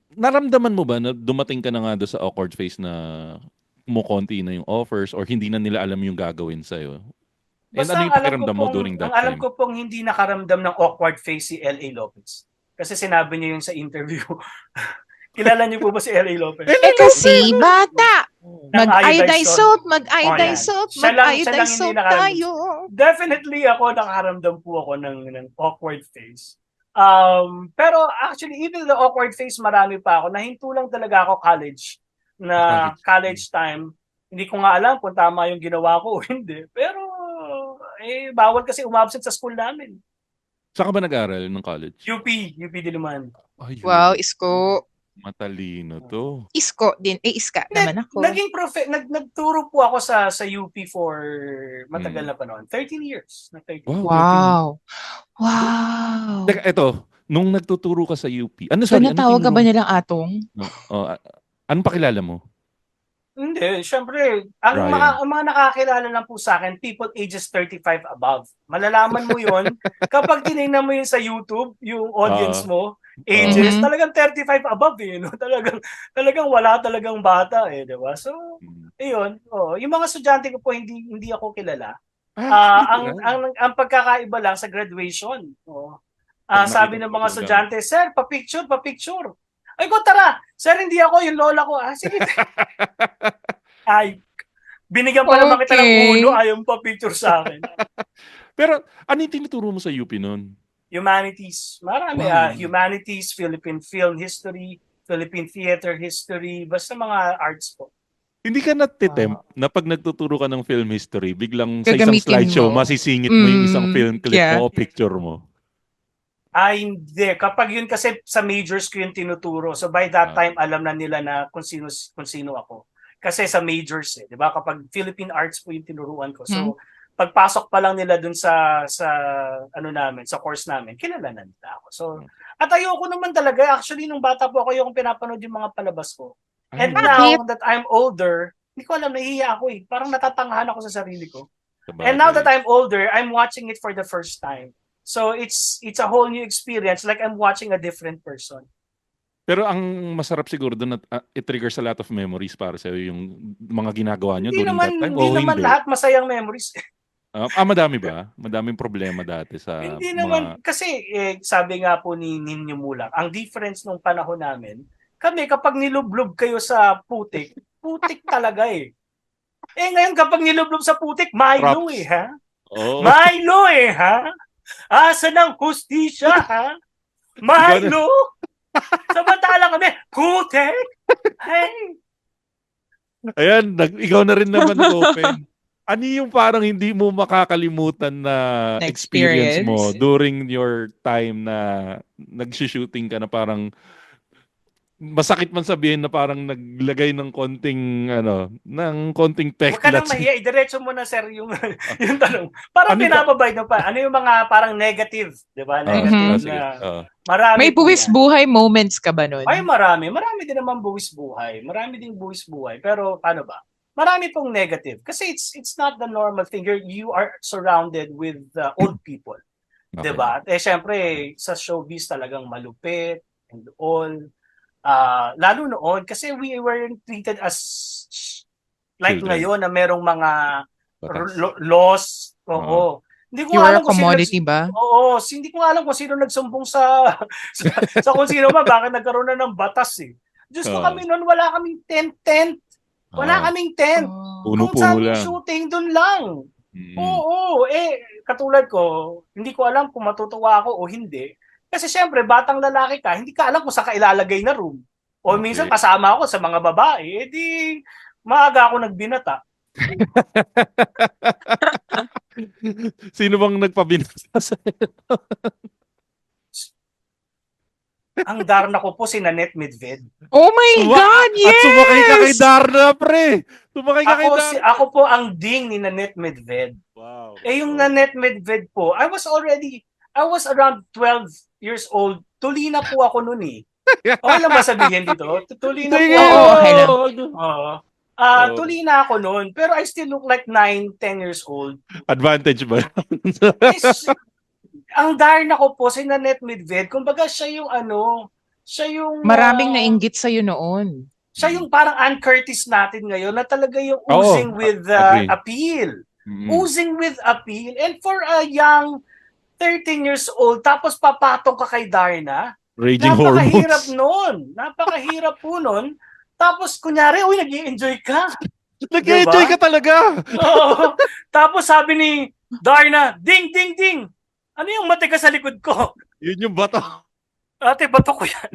naramdaman mo ba na dumating ka na nga doon sa awkward face na kumukonti na yung offers or hindi na nila alam yung gagawin sa'yo? Basta ano yung pakiramdam mo during that time? Ang alam ko pong hindi nakaramdam ng awkward face si L.A. Lopez. Kasi sinabi niya yun sa interview. Kilala niyo po ba si L.A. Lopez? Kasi bata! Mag-iodine salt tayo. Definitely ako nakaramdam po ako ng awkward face. Pero actually, even the awkward face, marami pa ako. Nahinto lang talaga ako college time. Hindi ko nga alam kung tama yung ginawa ko o hindi. Pero, bawal kasi umabsent sa school namin. Saan ka ba nag-aral ng college? UP Diliman. Wow, isko. Matalino to. Isko din. Iska naman ako. Nagturo po ako sa UP for matagal na panahon. 13 years. Wow. Teka, eto, nung nagtuturo ka sa UP, natawag ka ba nilang Atong? Anong pakilala mo? Hindi, syempre, ang mga nakakilala lang po sa akin, people ages 35 above. Malalaman mo yun kapag tinignan mo yun sa YouTube, yung audience mo, ages, Mhm. talagang 35 above eh, no? Talagang wala talagang bata eh, di ba? So, ayun, yung mga estudyante ko po hindi ako kilala. Actually, Ang pagkakaiba lang sa graduation, pag sabi nakita ng mo mga magulang. estudyante, "Sir, pa-picture, pa-picture." Ay ko, tara. Sir, hindi ako, yung lola ko. Sige. Ay, binigyan pa naman kita ng uno, Okay. ayaw mo pa-picture sa akin. Pero ano yung tinuturo mo sa UP nun? Humanities. Marami. Wow. Humanities, Philippine film history, Philippine theater history, basta mga arts po. Hindi ka natitempt na pag nagtuturo ka ng film history, biglang sa isang Gagamitin slideshow, mo. masisingit mo yung isang film clip Yeah. mo o picture mo? Hindi. Kapag yun kasi sa majors ko yung tinuturo. So by that time, alam na nila na kung sino ako. Kasi sa majors di ba? Kapag Philippine Arts po yung tinuruan ko. So pagpasok pa lang nila dun sa sa course namin, kilala na nila ako. So at ayoko naman talaga. Actually, nung bata po ako, ayoko pinapanood yung mga palabas ko. And now that I'm older, hindi ko alam, nahihiya ako eh. Parang natatanghan ako sa sarili ko. And now that I'm older, I'm watching it for the first time. So it's a whole new experience, like I'm watching a different person. Pero ang masarap siguro doon at it triggers a lot of memories para sa yung mga ginagawa nyo during that time Hindi o naman hindi? lahat masayang memories. Madami ba? Madaming problema dati sa Hindi mga... naman, kasi sabi nga po ni Ninyo Mulak, ang difference nung panahon namin, kami kapag nilublob kayo sa putik, putik talaga eh. Ngayon kapag nilublob sa putik, Milo Props. ha? Oh. Milo ha? Asa ng hustisya ha? Milo? Samantala kami, putik? Hey! Ayan, ikaw na rin naman nag-open. Ano yung parang hindi mo makakalimutan na experience mo during your time na nag-shooting ka na parang masakit man sabihin na parang naglagay ng konting Huwag ka nang peklat. mahiya, idiretso mo na sir yung tanong. Parang pinapabay na pa. Ano yung mga parang negative, di ba? Negative sige. na marami May po buwis yan. buhay moments ka ba nun? Ay, marami. Marami din naman buwis buhay. Marami din buwis buhay. Pero paano ba? Marami pong negative. Kasi it's not the normal thing. You are surrounded with old people. Okay. Diba? Syempre, sa showbiz talagang malupit and all. Lalo noon, kasi we were treated as like Children. ngayon na merong mga Batas. laws. Oo. Hindi ko You are alam a kung commodity ba? Oo, hindi ko alam kung sino nagsumbong sa kung sino man, bakit nagkaroon na ng batas eh. Diyos ko, kami noon, wala kaming tent. Wala kaming tent. Kung Puno-puno saan yung lang. shooting, dun lang. Oo, katulad ko, hindi ko alam kung matutuwa ako o hindi. Kasi syempre, batang lalaki ka, hindi ka alam kung saan ka ilalagay na room. O minsan kasama ako sa mga babae, di maaga ako nagbinata. Sino bang nagpabinasa sa'yo? Ang Darna ko po si Nanette Medved. Oh my God, yes! At sumakay ka kay Darna, pre! Sumakay ka kay Darna. Ako po ang ding ni Nanette Medved. Wow. Yung Nanette Medved po, I was around 12 years old. Tuli na po ako noon eh. Okay lang ba sabihin dito? Tuli na po ako. Okay lang. Tuli na ako noon. Pero I still look like 9, 10 years old. Advantage ba? Ang Darna ko po, si Nanette Medved, kumbaga siya yung Maraming nainggit sa'yo noon. Siya yung parang Ann Curtis natin ngayon na talaga yung oozing with appeal. Oozing with appeal. And for a young 13 years old, tapos papatong ka kay Darna, Raging napakahirap hormones. nun. Napakahirap po nun. Tapos kunyari, nag-i-enjoy ka. Nag-i-enjoy ka talaga. Oo. Tapos sabi ni Darna, ding, ding, ding. Ano yung matigas sa likod ko? Yun yung bato. Ate, bato ko yan.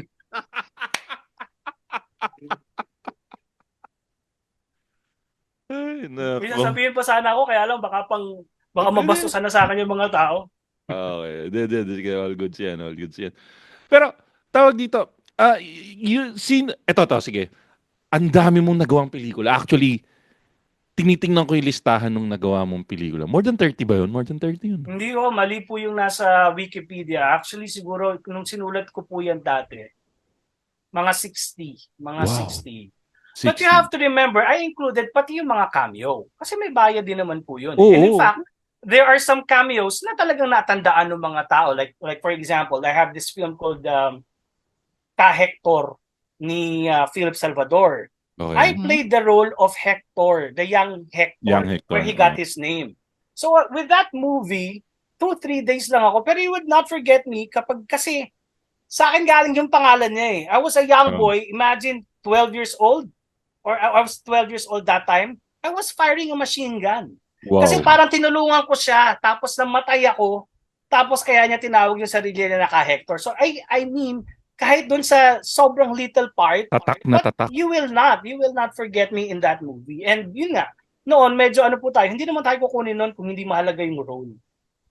Ay, May sasabihin pa sana ako, kaya lang baka mabastusan na sa akin yung mga tao. Okay. All goods yan. Pero, tawag dito, sige. Ang dami mong nagawang pelikula. Actually, tinitingnan ko yung listahan ng nagawa mong pelikula. More than 30 ba yun? More than 30 yun. Hindi ko, mali po yung nasa Wikipedia. Actually, siguro, nung sinulat ko po yan dati, mga 60. Wow. 60. But you 60. have to remember, I included pati yung mga cameo. Kasi may bayad din naman po yun. Oo. And in fact, there are some cameos na talagang natandaan ng mga tao. Like for example, I have this film called Ka Hector ni Philip Salvador. Okay. I played the role of Hector, the young Hector, Young Hector, where he got his name. So with that movie, 2-3 days lang ako. Pero you would not forget me kasi sa akin galing yung pangalan niya eh. I was a young boy, imagine 12 years old, or I was 12 years old that time. I was firing a machine gun. Wow. Kasi parang tinulungan ko siya, tapos namatay ako, tapos kaya niya tinawag yung sarili niya na Ka-Hector. So I mean, kahit doon sa sobrang little part, tatak. you will not forget me in that movie. And yun nga, noon medyo ano po tayo, hindi naman tayo kukunin noon kung hindi mahalaga yung role.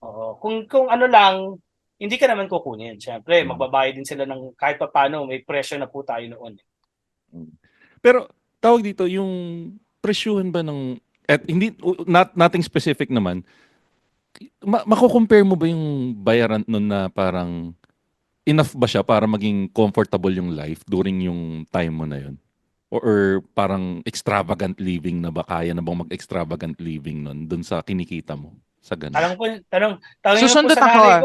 Oo, kung ano lang, hindi ka naman kukunin. Siyempre, magbabayad din sila ng kahit pa paano, may presyo na po tayo noon. Pero tawag dito, yung presyuhan ba ng, at hindi, nothing specific naman, mako-compare mo ba yung bayaran nun na parang enough ba siya para maging comfortable yung life during yung time mo na yun? Or parang extravagant living na ba? Kaya na bang mag-extravagant living nun dun sa kinikita mo? Sa ganun. Tanong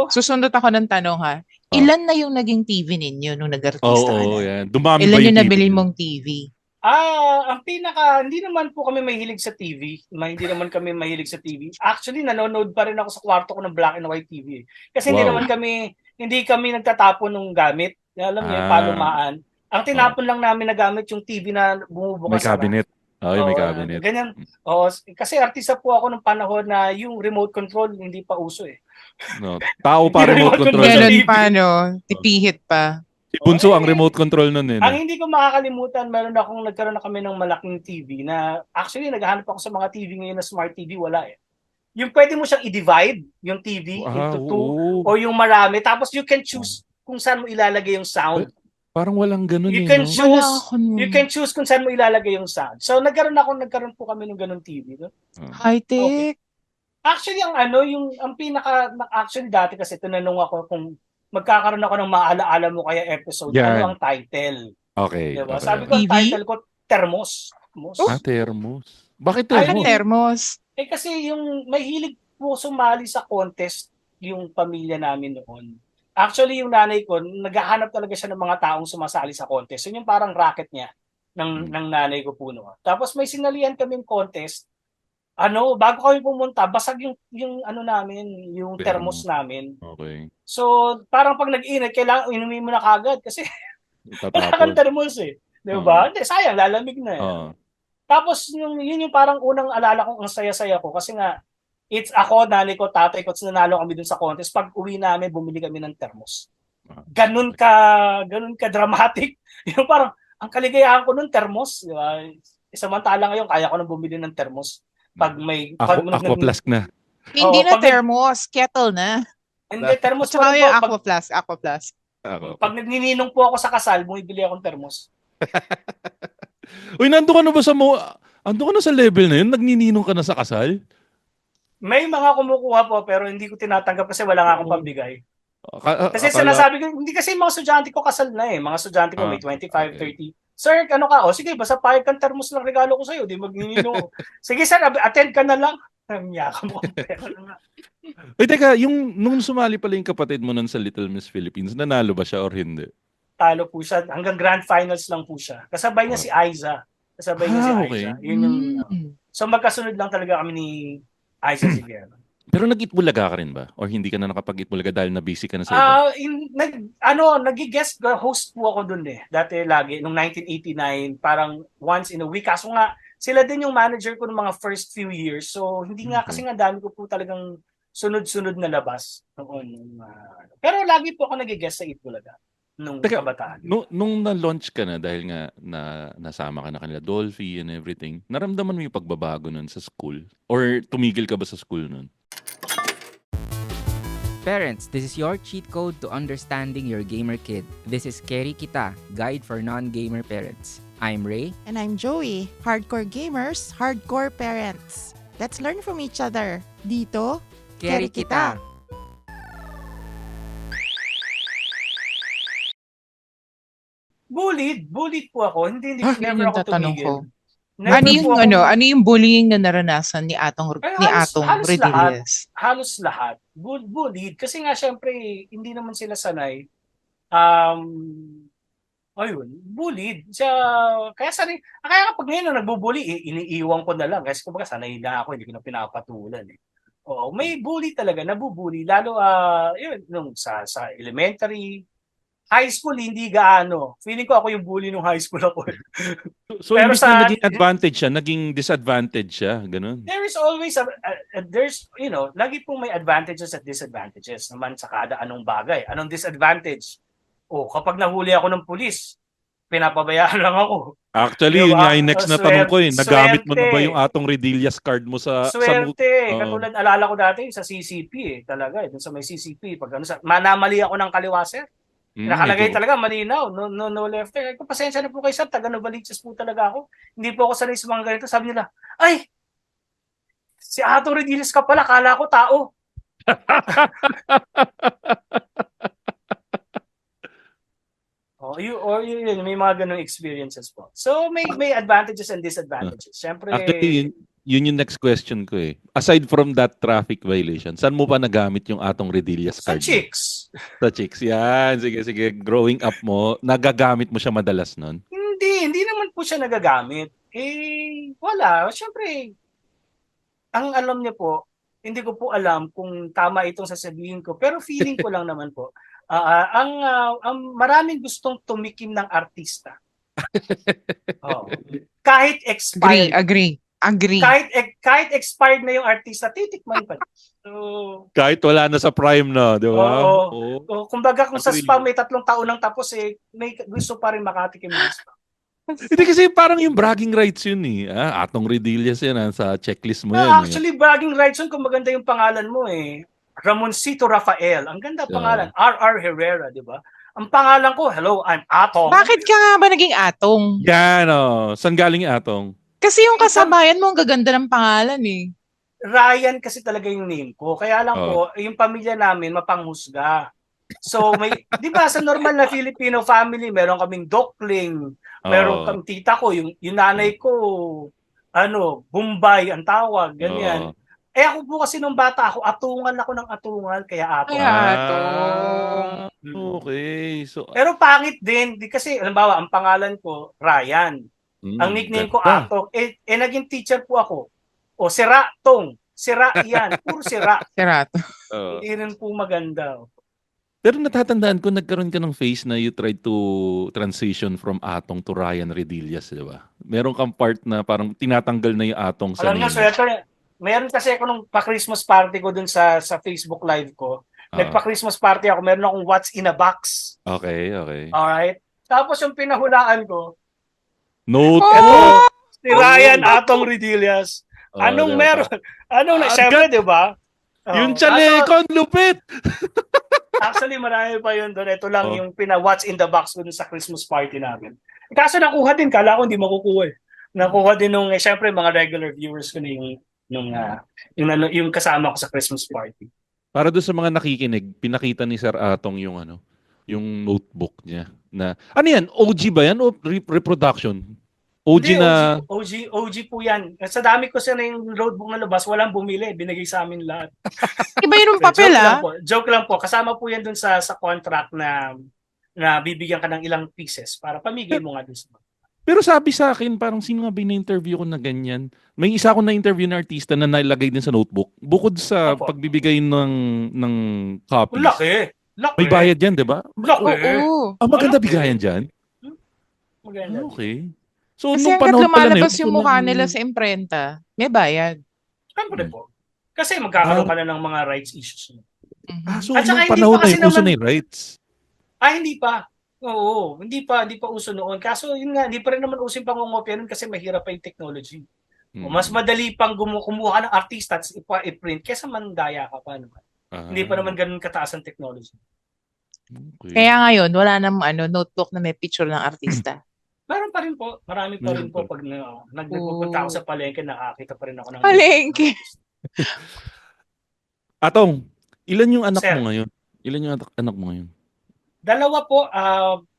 Susundot ako ng tanong ha. Ilan na yung naging TV ninyo nung nag-artista ka na? Yan. Dumami Ilan ba yung TV nabili nyo? mong TV? Ang hindi naman po kami mahilig sa TV. Hindi naman kami mahilig sa TV. Actually, nanonood pa rin ako sa kwarto ko ng black and white TV. Kasi hindi kami nagtatapon ng gamit. Alam niyo, yung palumaan. Ang tinapon lang namin na gamit yung TV na bumubukas. May cabinet. May cabinet. Ganyan. Kasi artista po ako ng panahon na yung remote control hindi pa uso eh. No, tao pa remote control. Ganun pa, no? Tipihit pa. Si Bunso ang remote control nun eh. Ang hindi ko makakalimutan, nagkaroon na kami ng malaking TV na actually naghahanap ako sa mga TV ngayon na smart TV, wala eh. Yung pwede mo siyang i-divide yung TV into two o yung marami, tapos you can choose kung saan mo ilalagay yung sound. Parang walang ganun you can choose kung saan mo ilalagay yung sound. So nagkaroon po kami ng ganung TV. No? High-tech. Okay. Actually actually dati kasi tinanong ako kung magkakaroon ako ng maalaala mo kaya episode, ano ang title? Okay. Diba? Okay. Sabi ko, ang title ko, Termos. Termos. Bakit Termos? Termos. Kasi yung mahilig po sumali sa contest yung pamilya namin noon. Actually, yung nanay ko, naghahanap talaga siya ng mga taong sumasali sa contest. Yun yung parang racket niya ng nanay ko po noon. Tapos may sinalihan kaming contest. Bago kami pumunta, basag yung namin, yung thermos namin. Okay. So, parang pag nag-init, kailangan inumin mo na kagad kasi wala kang thermos eh. Diba? Hindi, sayang, lalamig na eh. Tapos, yun yung parang unang alala kong ang saya-saya ko kasi nga, it's ako, nanay ko, tatay ko, nanalo kami dun sa contest. Pag uwi namin, bumili kami ng thermos. Ganun ka dramatic. Yung parang, ang kaligayahan ko nun, thermos. Diba? Samantala ngayon, kaya ko nang bumili ng thermos. Pag may Aquaplast na. Hindi na thermos, kettle na. Hindi, thermos pa rin po. Aquaplast. Pag nagnininong po ako sa kasal, bumibili akong thermos. Uy, nandun ka na sa level na yun? Nagnininong ka na sa kasal? May mga kumukuha po, pero hindi ko tinatanggap kasi wala nga akong pambigay. Kasi sinasabi ko, hindi kasi mga estudyante ko kasal na eh. Mga estudyante ko may 25, 30. Sir, ano ka? Sige, basta payag kang thermos lang regalo ko sa'yo. Di magninino. Sige, sir, attend ka na lang. Miyaka mo. Teka, nung sumali pala yung kapatid mo nun sa Little Miss Philippines, nanalo ba siya or hindi? Talo po siya. Hanggang grand finals lang po siya. Kasabay niya si Aiza. Aiza. So magkasunod lang talaga kami ni Aiza Sigero. Pero nag-Itbulaga ka rin ba? Or hindi ka na nakapag-Itbulaga dahil na-busy ka na sa iba? Nag-guest host po ako dun eh. Dati lagi, noong 1989, parang once in a week. Kaso nga, sila din yung manager ko ng mga first few years. So, hindi nga kasi nga dami ko po talagang sunod-sunod na labas noon. Pero lagi po ako nag-guest sa Itbulaga nung kabataan. Nung na-launch ka na dahil nga nasama ka na kanila, Dolphy and everything, naramdaman mo yung pagbabago nun sa school? Or tumigil ka ba sa school nun? Parents, this is your cheat code to understanding your gamer kid. This is Keri Kita, Guide for Non-Gamer Parents. I'm Ray. And I'm Joey. Hardcore gamers, hardcore parents. Let's learn from each other. Dito, Keri Kita. Bullied po ako. Hindi Ha? never Yun yung ako tatanong tumigil. ko. Never Ano po yung ako- ano yung bullying na naranasan ni Ay, ni halos Atong lahat. Redillas? Halos lahat. Bullied. Kasi nga, syempre, hindi naman sila sanay. Um, ayun, bullied. Kaya kapag ngayon na nagbubully, iniiwan ko na lang. Kasi kumbaga, sanay na ako, hindi ko na pinapatulan. Oo, may bully talaga, nabubully. Lalo, yun, nung sa elementary, high school, hindi gaano. Feeling ko ako yung bully nung high school ako. So, Pero imbis sa- na naging advantage siya, naging disadvantage siya. Ganun. There is always lagi pong may advantages at disadvantages naman sa kada anong bagay. Anong disadvantage? Kapag nahuli ako ng pulis, pinapabayaan lang ako. Actually, yun Diba? nga yung next na tanong ko eh. Nagamit mo na ba Swerte. yung Atong Redillas card mo sa Swerte. Oo. Katulad, alala ko dati sa CCP talaga. Dun sa may CCP. Manamali ako ng kaliwa, sir. Nakalagay talaga, malinaw. No left turn. Kung pasensya na po kayo, sir. Taga Novaliches po talaga ako. Hindi po ako sanay sa mga ganito. Sabi nila, ay, si Atong Redillas ka pala. Kala ko tao. Yun, may mga ganung experiences po. So, may advantages and disadvantages. Siyempre, Actually, yun yung next question ko eh. Aside from that traffic violation, saan mo pa nagamit yung Atong Redillas sa card? mo? chicks. Sa chicks. Yan. Sige. Growing up mo, nagagamit mo siya madalas nun? Hindi naman po siya nagagamit. Wala. Siyempre, ang alam niya po, hindi ko po alam kung tama itong sasabihin ko, pero feeling ko lang naman po, ang maraming gustong tumikim ng artista. Kahit expired. Agree. Kahit expired na yung artista, titikman pa. So, Kahit wala na sa prime na, di ba? Oo. kumbaga kung sa Agree. spa may 3 taon nang tapos, may gusto pa rin makatikim ng spa. Hindi kasi parang yung bragging rights yun eh. Atong Redillas yan, sa checklist mo yan. Actually, bragging rights yun kung maganda yung pangalan mo eh. Ramoncito Rafael. Ang ganda pangalan. R.R. Herrera, di ba? Ang pangalan ko, hello, I'm Atong. Bakit ka nga ba naging Atong? Yan Saan galing yung Atong? Kasi yung kasabayan mo, ang gaganda ng pangalan eh. Ryan kasi talaga yung name ko. Kaya lang po, yung pamilya namin mapanghusga. So, di ba sa normal na Filipino family, meron kaming dokling, meron kaming tita ko, yung nanay ko, Bombay ang tawag, ganyan. Ako po kasi nung bata ako, atungal ako ng atungal, kaya Atong. Kaya Atong. Okay. So, Pero pangit din, kasi halimbawa, ang pangalan ko, Ryan. Ang nickname ko, ganda. Atong. Naging teacher po ako. Sira Tong. Sira yan. Puro sira. Serato. Hindi rin po maganda. Pero natatandaan ko, nagkaroon ka ng phase na you tried to transition from Atong to Ryan Redillas, di ba? Meron kang part na parang tinatanggal na yung Atong sa Alam nga, name. meron kasi ako nung pa-Christmas party ko dun sa Facebook live ko. Nagpa-Christmas party ako. Meron akong What's in a Box. Okay. Alright? Tapos yung pinahulaan ko, Note. si Ryan Atong Redillas. Anong diba? meron? Siyempre, di ba? Yung chaleco, ang lupit! Actually, marami pa yun doon. Ito lang yung What's in the Box ko dun sa Christmas party namin. Kaso nakuha din. Kala ko hindi makukuha eh. Nakuha din nung, siyempre, mga regular viewers ko na yung kasama ko sa Christmas party. Para doon sa mga nakikinig, pinakita ni Sir Atong yung yung notebook niya. Ano yan? OG ba yan o reproduction? OG Hindi, na... OG po yan. Sa dami ko siya na yung notebook na labas, walang bumili. Binigay sa amin lahat. Iba yun yung papel Joke lang po. Kasama po yan dun sa contract na bibigyan ka ng ilang pieces para pamigay mo nga dun sa Pero sabi sa akin, parang sino nga ba na-interview ko na ganyan? May isa akong na-interview na artista na nilagay din sa notebook. Bukod sa pagbibigay ng copies. Laki. May bayad yan, di ba? Laki. Oo. Maganda bigayan dyan? Maganda. Okay. So, Kasi nung hanggat panahon pala na lumalabas yun, yung mukha nila sa imprenta, may bayad. Siyempre po. Kasi magkakaroon ka na ng mga rights issues. So, At saka nung hindi panahon pa na kasi yun, uso naman- na yung rights. Hindi pa. Oo, hindi pa uso noon. Kaso yun nga, hindi pa rin naman uso yung pangungopia nun kasi mahirap pa yung technology. Mas madali pang kumuha ng artista at i-print kesa mandaya ka pa naman. Hindi pa naman ganun kataas ang technology. Okay. Kaya ngayon, wala nang notebook na may picture ng artista. Meron pa rin po. Marami pa rin po pag nagpupunta ako sa palengke, nakakita pa rin ako ng Palengke. Atong, ilan yung anak Sir. mo ngayon? Ilan yung anak mo ngayon? 2 po,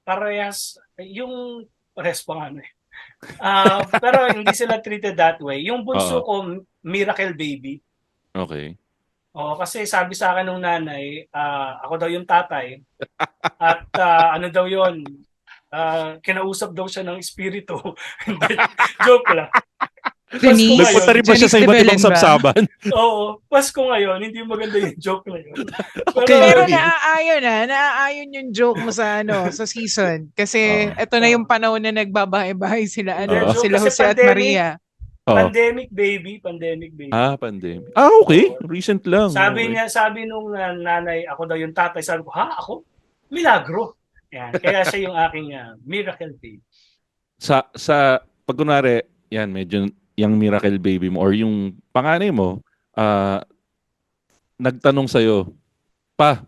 parehas Yung rest pa nga eh. Pero hindi sila treated that way. Yung bunso ko, miracle baby. Okay. Oo, kasi sabi sa akin ng nanay, ako daw yung tatay. At ano daw yun, kinausap daw siya ng espiritu. Hindi, joke lang. Pasko Denise. ngayon. Nagpunta rin ba siya sa iba't ibang Denise de Belen ba? sabsaban? Oo, Pasko ngayon, hindi maganda yung joke na yun. Okay, Pero okay. naaayon yung joke mo sa sa season. Kasi ito na yung panahon na nagbabahay-bahay sila, Joke sila kasi Jose at pandemic. Maria. Pandemic baby. Pandemic. Okay. Recent lang. Sabi Okay. sabi nung nanay, ako daw yung tatay. Sabi ko, ako? Milagro. Yan. Kaya siya yung aking miracle baby. Pag kunwari, yan, medyo yung miracle baby mo or yung panganay mo, nagtanong sa'yo, pa,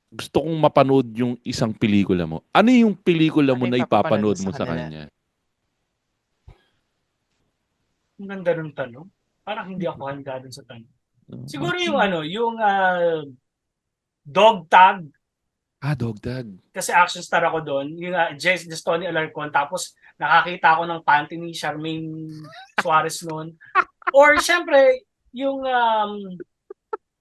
gusto kong mapanood yung isang pelikula mo. Ano yung pelikula mo Ano na yung papapanood ipapanood mo mo sa sa kanila? kanya? Ang ganda ng tanong. Parang hindi ako handa dun sa tanong. Oh. Siguro yung Dog Tag. Dog tag. Kasi action star ako doon. Yung Jess Tony Alarcon. Tapos nakakita ako ng panty ni Charmaine Suarez noon. Or syempre, yung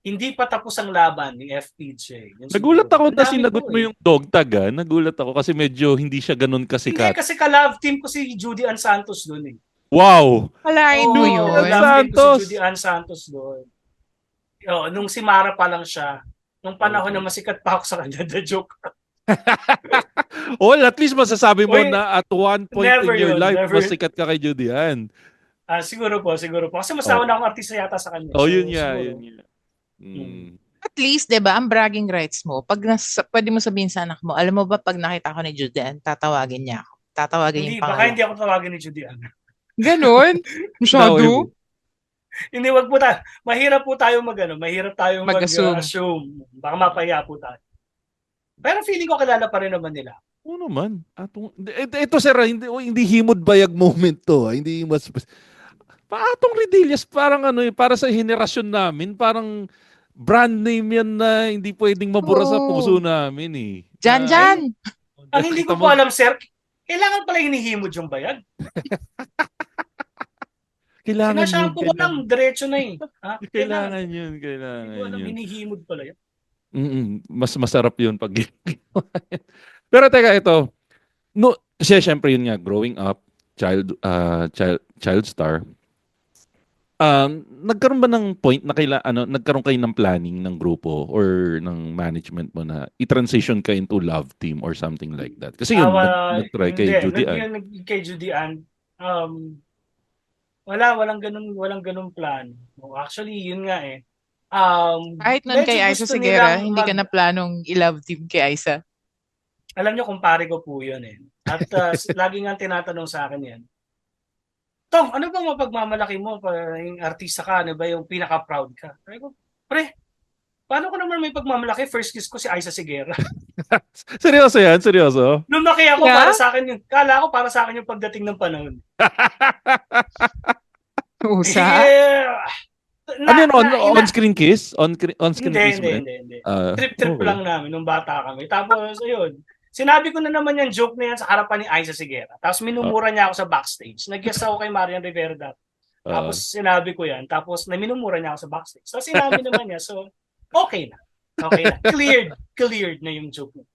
hindi pa tapos ang laban ni FPJ. Nagulat ako na Ang dami sinagot ko mo yung dog tag. Nagulat ako kasi medyo hindi siya ganun Hindi, kasikat. kasi ka-love team ko si Judy Ann Santos doon eh. Wow! Kalain mo Oo, yun. love team ko Santos. si Judy Ann Santos doon. Nung si Mara pa lang siya. Nung panahon na masikat pa ako sa kanya, the joke. Well, at least masasabi mo Uy, na at one point never in your yun, life, never. mas sikat ka kay Judy Ann. Siguro po. Kasi mas nauna akong artista yata sa kanya. Yun nga. siguro. Yun nga. At least, di ba, ang bragging rights mo, pag pwede mo sabihin sa anak mo, alam mo ba, pag nakita ko ni Judean, tatawagin niya ako. Tatawagin Hindi, yung baka pangalan. hindi ako tawagin ni Judy Ann. Ganon? Masyado? Hindi, wag po tayo. Mahirap po tayo mahirap tayong Mag-assume. mag-assume. Baka mapahiya po tayo. Pero feeling ko kilala pa rin naman nila. Oo naman. Ito sir, hindi himod bayag moment to. Hindi mas Atong Redillas parang para sa henerasyon namin, parang brand name yan na hindi pwedeng mabura sa Oo. puso namin eh. Jan! Ang hindi ko po alam, sir, kailangan pala hinihimod yung bayag. Kailangan yun. Sinashampo ko lang, diretso na eh. Kailangan yun. Hindi ko alam, hinihimod pala yun. Mas masarap yun pag Pero teka, ito. Siyempre yun nga, growing up, child star. Nagkaroon ba ng point na nagkaroon kayo ng planning ng grupo or ng management mo na i-transition ka into love team or something like that? Kasi yun, nag-try kay Judy Ann. Kay Judy Ann, walang ganung plan. Actually, yun nga eh. Kahit nun kay Aiza Sigera, hindi ka na planong i-love team kay Aiza. Alam niyo, kumpare ko po yun eh. At lagi nga tinatanong sa akin yan, Tom, ano ba mapagmamalaki mo? Yung artista ka, ano ba yung pinaka-proud ka? Sabi ko, pre, paano ko naman may pagmamalaki? First kiss ko si Aiza Sigera. Seryoso yan? Seryoso? Lumaki ako Yeah? para sa akin kala ko para sa akin yung pagdating ng panahon. Usa? On-screen kiss? On-screen kiss mo? Hindi. Trip Okay. lang namin nung bata kami. Tapos, ayun. Sinabi ko na naman yung joke na yan sa harapan ni Aiza Sigera. Tapos minumura niya ako sa backstage. Nag-guest ako kay Marian Rivera dati. Tapos sinabi ko yan. Tapos minumura niya ako sa backstage. So sinabi naman niya. So, okay na. Cleared na yung joke niya.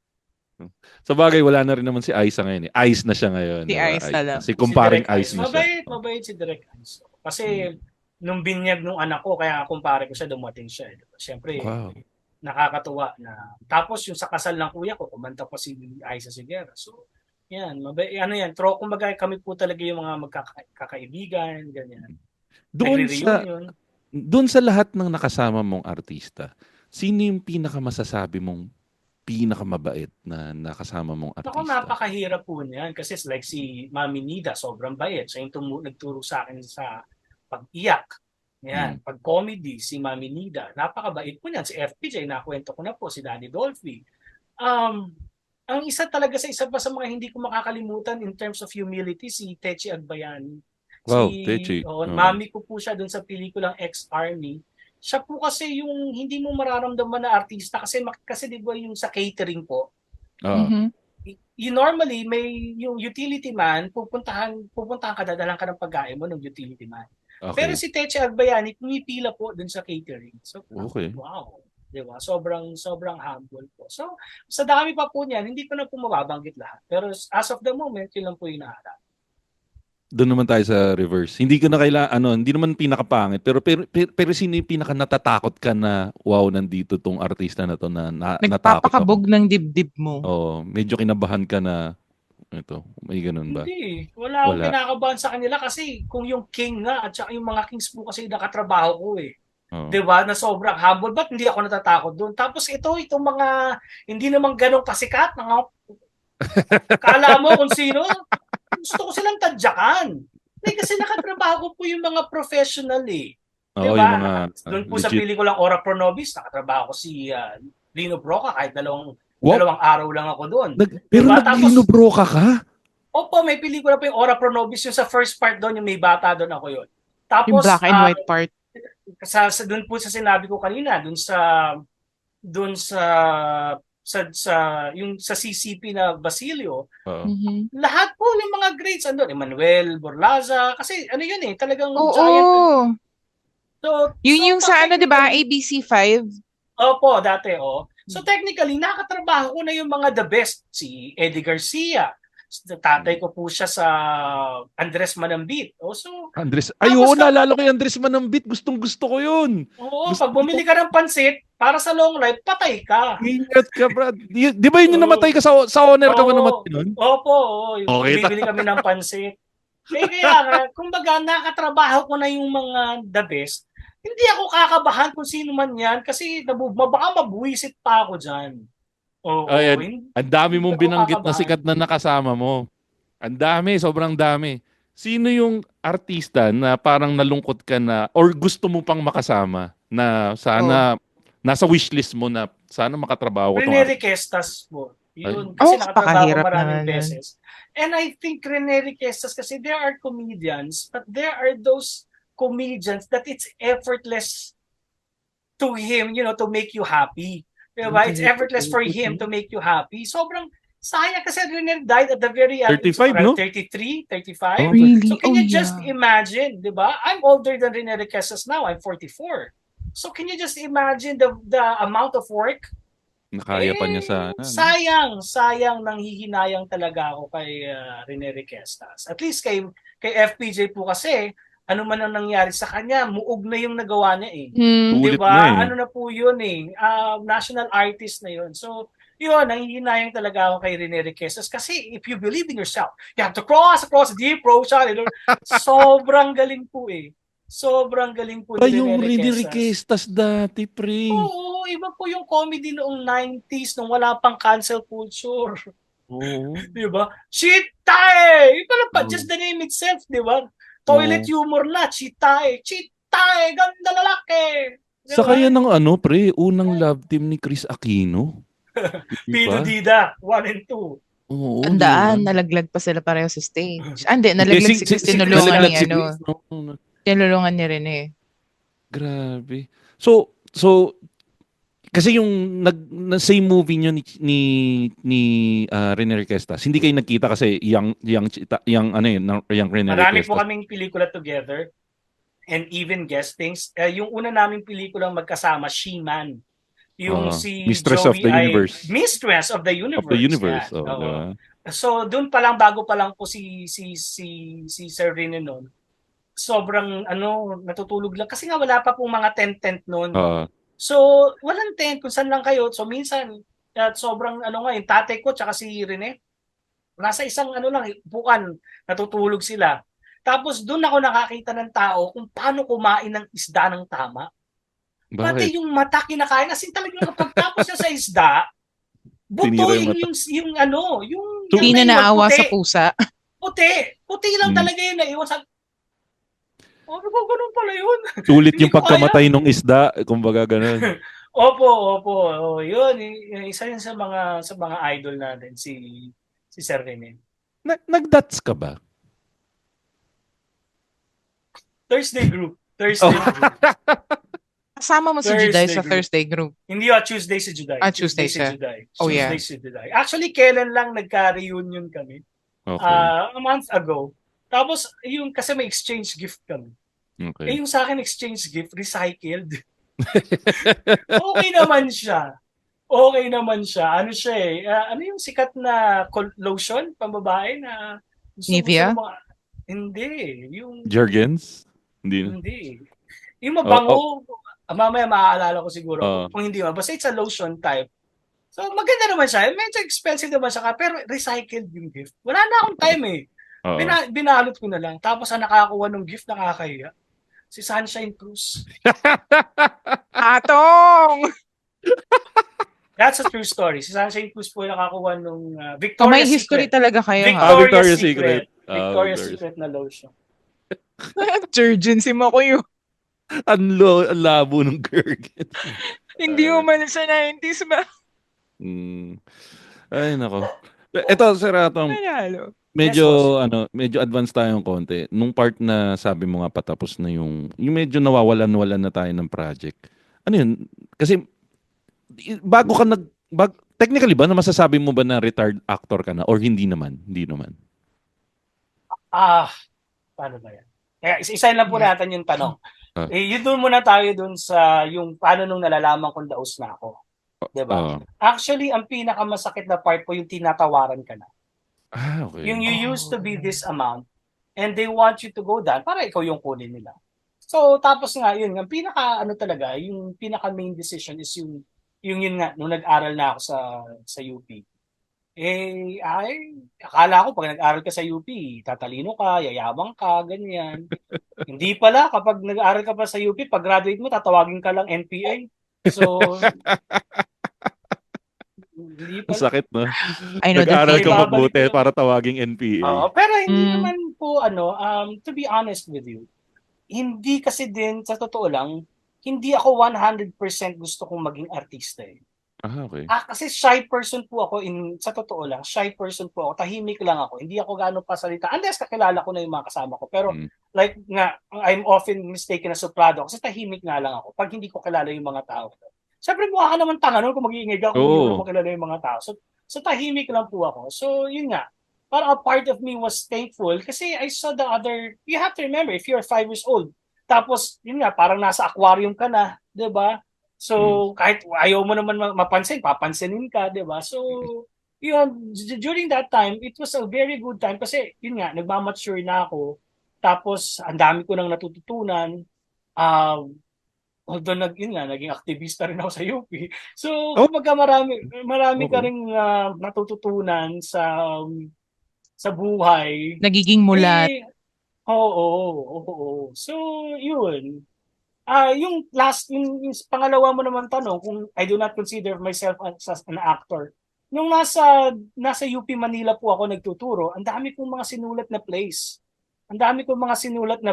Sa bagay, wala na rin naman si Aiza ngayon eh. Ice na siya ngayon. Si diba? Ice na lang. Si kumparing Si Direk Ice na siya. Mabait si Direk Ice. Kasi nung binyag nung anak ko, kaya kumpare ko siya, dumating siya. Siyempre, Wow. nakakatuwa na. Tapos yung sa kasal ng kuya ko, kumanta pa si Aiza Sigera. So, yan. Kumbaga kami po talaga yung mga magkakaibigan, ganyan. Doon sa lahat ng nakasama mong artista, sino yung pinakamasasabi mong pinakamabait na nakasama mong artista? Ako, napakahirap po niyan. Kasi like si Mami Nida, sobrang bait. Siya yung nagturo sa akin sa pag-iyak. Yan, pag comedy, si Mami Nida, napakabait po niyan. Si FPJ, nakwento ko na po, si Danny Dolphy. Ang isa talaga sa mga hindi ko makakalimutan in terms of humility, si Techi Agbayani. Wow, Techi. Mami ko po siya dun sa pelikulang Ex-Army. Siya po kasi yung hindi mo mararamdaman na artista kasi di ba yung sa catering po, normally may yung utility man, pupuntahan ka, dadalan ka ng pagkain mo ng utility man. Pero Okay. si Teche Agbayani, pumipila po dun sa catering. So, Okay. wow. Di ba? Sobrang humble po. So, sa dami pa po niyan, hindi ko na po mababanggit lahat. Pero as of the moment, yun lang po yung naharap. Doon naman tayo sa reverse. Hindi ko na hindi naman pinakapangit, pero sino yung pinaka natatakot ka na, wow, nandito tong artista na to na natakot ako. Nagpapakabog ng dibdib mo. Oo, medyo kinabahan ka na, ito, may ganun ba? Hindi. Wala akong Wala. kinakabahan sa kanila kasi kung yung king nga at saka yung mga kings po kasi nakatrabaho ko eh. Oo. Diba? Na sobrang humble. Ba't hindi ako natatakot doon? Tapos itong mga hindi naman ganong kasikat, mga kala mo kung sino, gusto ko silang tadyakan. Kasi nakatrabaho ko po yung mga professional eh. Oo, Diba? yung mga Doon po sa legit. pelikulang Ora Pro Nobis, nakatrabaho ko si Lino Broca kahit dalawang Wow. araw lang ako doon. Pero Diba? Tapos- nag-linobro ka? Opo, may pelikula po yung Ora Pro Nobis, yung sa first part doon, yung may bata doon ako yun. Yung Tapos, black and white part. doon po sa sinabi ko kanina, doon sa yung sa CCP na Basilio, Oo. Mhm. lahat po ng mga greats andun, Emmanuel Borlaza, kasi ano yun eh, talagang Oo. giant. So, Yung sa ano, di ba? technically- ABC5. Opo, dati, So technically, nakatrabaho ko na yung mga the best. Si Eddie Garcia. Tatay ko po siya sa Andres Manambit. So, Andres, Tapos naalala ko yung Andres Manambit. Gustong-gusto ko yun. pag bumili ka ng pansit, para sa long life, patay ka. Ingat ka, Brad. Di ba yun yung namatay ka sa honor ka ba namatay nun? Opo, Okay, bibili kami ng pansit. Kaya nga, kumbaga, nakatrabaho ko na yung mga the best. Hindi ako kakabahan kung sino man yan kasi baka mabuwisit pa ako dyan. Ayan. Ang dami mong Hindi ako binanggit na kakabahan. sikat na nakasama mo. Ang dami, sobrang dami. Sino yung artista na parang nalungkot ka na or gusto mo pang makasama na sana nasa wishlist mo na sana makatrabaho ko Rene tong Requestas po. Yun, Oh, kasi nakatrabaho ko napakahirap maraming naman yun. beses. And I think Rene Requestas kasi there are comedians, but there are those comedians that it's effortless to him, to make you happy. Diba? It's effortless for him to make you happy. Sobrang sayang kasi Rene died at the very 35, no? 33, 35. Oh, Really? So can Oh, you just yeah. imagine, di ba? I'm older than Rene Requestas now. I'm 44. So can you just imagine the amount of work? nakaya pa niya sa Sayang nanghihinayang talaga ako kay Rene Requestas. At least kay FPJ po kasi ano man ang nangyari sa kanya, muog na yung nagawa niya eh. Ulit Diba? na eh. Ano na po yun eh. National artist na yun. So, yun, nanghihinayang talaga ako kay Rene Requestas kasi if you believe in yourself, you have to cross the deep ocean. Sobrang galing po eh. Sobrang galing po Ay, ni yung Rene Rene Requestas. Requestas dati, pre. Oo, iba po yung comedy noong 90s nung wala pang cancel culture. Oo. Di ba? Chitae! Ito lang pa, Oo. just the name itself, di ba? Toilet humor na, Chitae! Chitae! Ganda lalaki! Di Saka ba? yan ang pre, unang love team ni Chris Aquino. Pino Dida, 1 and 2. Oo, Tandaan, diba? nalaglag pa sila pareho sa stage. Hindi, nalaglag si Chris. Tinulungan Tinulungan ni ni ano. Tinulungan niya rin eh. Grabe. So kasi yung same movie niyo ni Rene Requestas. Hindi kayo nagkita kasi yung Rene Marami po Requestas. kaming pelikula together and even guestings. Yung una naming pelikulang magkasama, She-Man. Yung si Mistress Joey of the Universe. Mistress of the Universe. Of the Universe. Yan. Oh, Oo. diba? So doon pa lang, bago pa lang po si Sir Rene noon. Sobrang natutulog lang kasi nga wala pa pong mga tent noon. So walang tent kung saan lang kayo. So minsan sobrang yung tatay ko tsaka si Rene nasa isang upuan, natutulog sila. Tapos doon ako nakakita ng tao kung paano kumain ng isda ng tama. Bakit? Pati yung mata kinakain. As in talagang pagtapos niya sa isda, buto Tinira yung mata. yung Hindi na naawa puti. sa pusa. Puti lang talaga yun naiwan sa... ganun pala yun. Sulit Hindi yung ko pagkamatay ng isda, kumbaga ganun. Opo. Yun, isa yun sa mga idol natin, si Sir Rene. Nagdats ka ba? Thursday group. Kasama mo si Juday sa group. Thursday group. Hindi Tuesday si Juday. Tuesday si siya. Juday. Oh, Tuesday yeah. si Juday. Actually, kailan lang nagka-reunion kami? Okay. A month ago. Tapos, yung kasi may exchange gift kami. Okay. Yung sa akin exchange gift, recycled. Okay naman siya. Ano siya eh. Ano yung sikat na lotion, pambabae na... Nivea? Hindi. Yung... Jergens? Hindi na. Hindi. Yung mabango, mamaya maaalala ko siguro kung hindi ba. Basta it's a lotion type. So maganda naman siya. Medyo expensive naman siya pero recycled yung gift. Wala na akong time eh. Binalot ko na lang. Tapos ang nakakuha ng gift, nakakahiya. Si Sunshine Cruz. Atong! That's a true story. Si Sunshine Cruz po yung nakakuha nung May Victoria's history Secret. talaga kayo, ha? Victoria's Secret. Victoria's Secret na lotion. Urgency mo ko yun. Ang labo ng Gergen. Hindi mo man sa 90s ba? Ay, nako. Ito, Sir Atong, Manalo. medyo advanced tayong konti. Nung part na sabi mo nga patapos na yung medyo nawawalan-walan na tayo ng project. Ano yun? Kasi, bago ka technically ba, na masasabi mo ba na retired actor ka na or hindi naman? Hindi naman. Paano ba yan? Kaya isa lang po natin yung tanong. Yun doon muna tayo doon sa yung paano nung nalalaman kong daos na ako. Diba? Actually, ang pinakamasakit na part po yung tinatawaran ka na. Okay. Yung you used to be this amount and they want you to go down para ikaw yung kunin nila. So, tapos nga, yun, ang yung pinaka main decision is yung yun nga, nung nag-aral na ako sa UP. Akala ko pag nag-aral ka sa UP, tatalino ka, yayabang ka, ganyan. Hindi pala, kapag nag-aral ka pa sa UP, pag graduate mo, tatawagin ka lang NPA. So, hindi pala. Sakit, no? I know Nag-aral ka feeling. mabuti para tawaging NPA. Pero hindi naman po, to be honest with you, hindi kasi din, sa totoo lang, hindi ako 100% gusto kong maging artista eh. Okay. Kasi shy person po ako, sa totoo lang, shy person po ako, tahimik lang ako, hindi ako gano'ng pasalita, unless kakilala ko na yung mga kasama ko, pero like nga, I'm often mistaken as suplado kasi tahimik nga lang ako, pag hindi ko kilala yung mga tao. Siyempre mukha ka naman tanga nun kung mag-iingay ka kung hindi mo kilala yung mga tao. So tahimik lang po ako. So yun nga, parang a part of me was thankful kasi I saw the other, you have to remember, if you're 5 years old, tapos yun nga, parang nasa aquarium ka na, di ba? So, kahit ayaw mo naman mapansin, papansinin ka, di ba? So, yun, during that time, it was a very good time kasi, yun nga, nagmamature na ako. Tapos, ang dami ko nang natututunan. Although, naging aktivista rin ako sa UP. So, kumbaga marami ka rin natututunan sa buhay. Nagiging mulat. Oo. So, yun. Yung pangalawa mo naman tanong, kung I do not consider myself as an actor. Nung nasa UP Manila po ako nagtuturo, ang dami kong mga sinulat na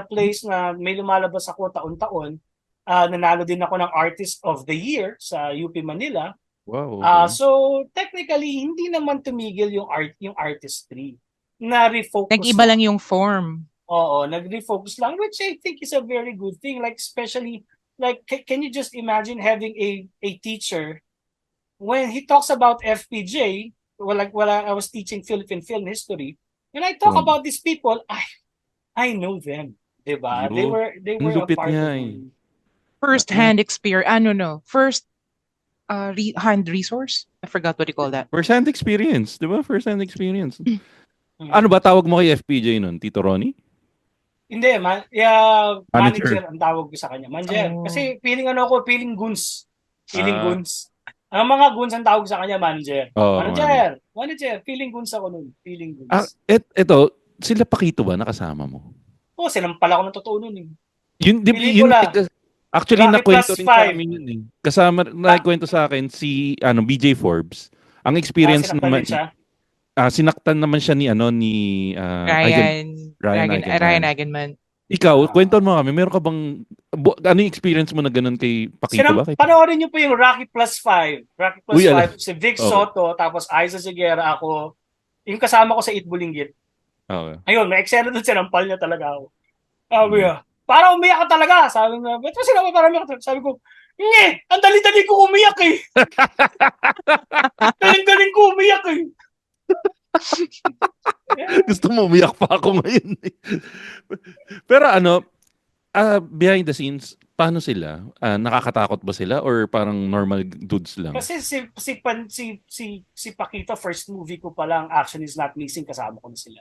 plays. Na may lumalabas ako taon-taon. Nanalo din ako ng Artist of the Year sa UP Manila. Wow. Okay. So, technically, hindi naman tumigil yung artistry. Na-refocus. Nag-iba lang yung form. Oo, nag-refocus lang, which I think is a very good thing. Like, especially, like, can you just imagine having a teacher, when he talks about FPJ, I was teaching Philippine film history, when I talk about these people, I know them. Diba? They were a part of me. First-hand experience. First-hand resource? I forgot what you call that. First-hand experience. Diba? First-hand experience. Ano ba tawag mo kay FPJ nun? Tito Ronnie? Hindi, manager ang tawag ko sa kanya. Manager. Kasi feeling goons. Goons. Ang mga goons ang tawag sa kanya, manager. Manager. Feeling goons ako nun. Feeling goons. Ito, sila Pakito ba nakasama mo? Sinampal ako ng totoo nun eh. Actually, Rocky nakwento Plus rin sa amin yun eh. Kasama, nakwento sa akin si BJ Forbes. Ang experience naman, sinaktan naman siya ni Ryan Eigenman. Ikaw, kwento mo kami, meron ka bang, ano yung experience mo na ganun kay Pakito ba? Panoorin niyo po yung Rocky Plus 5. Rocky Plus 5, si Vic Soto, tapos Aiza Seguera, ako. Yung kasama ko sa Eat Bulinggit. Okay. Ayun, may eksena doon, sinampal niya talaga ako. Sabi niya, parang umiyak ka talaga. Sabi niya, ba't mo sila parang umiyak? Sabi ko, Ang dali-dali ko umiyak eh. Galing-galing ko umiyak eh. Gusto mo umiyak pa ako ngayon. Pero behind the scenes, paano sila? Nakakatakot ba sila or parang normal dudes lang? Kasi si Paquito, first movie ko pa lang, Action is Not Missing, kasama ko na sila.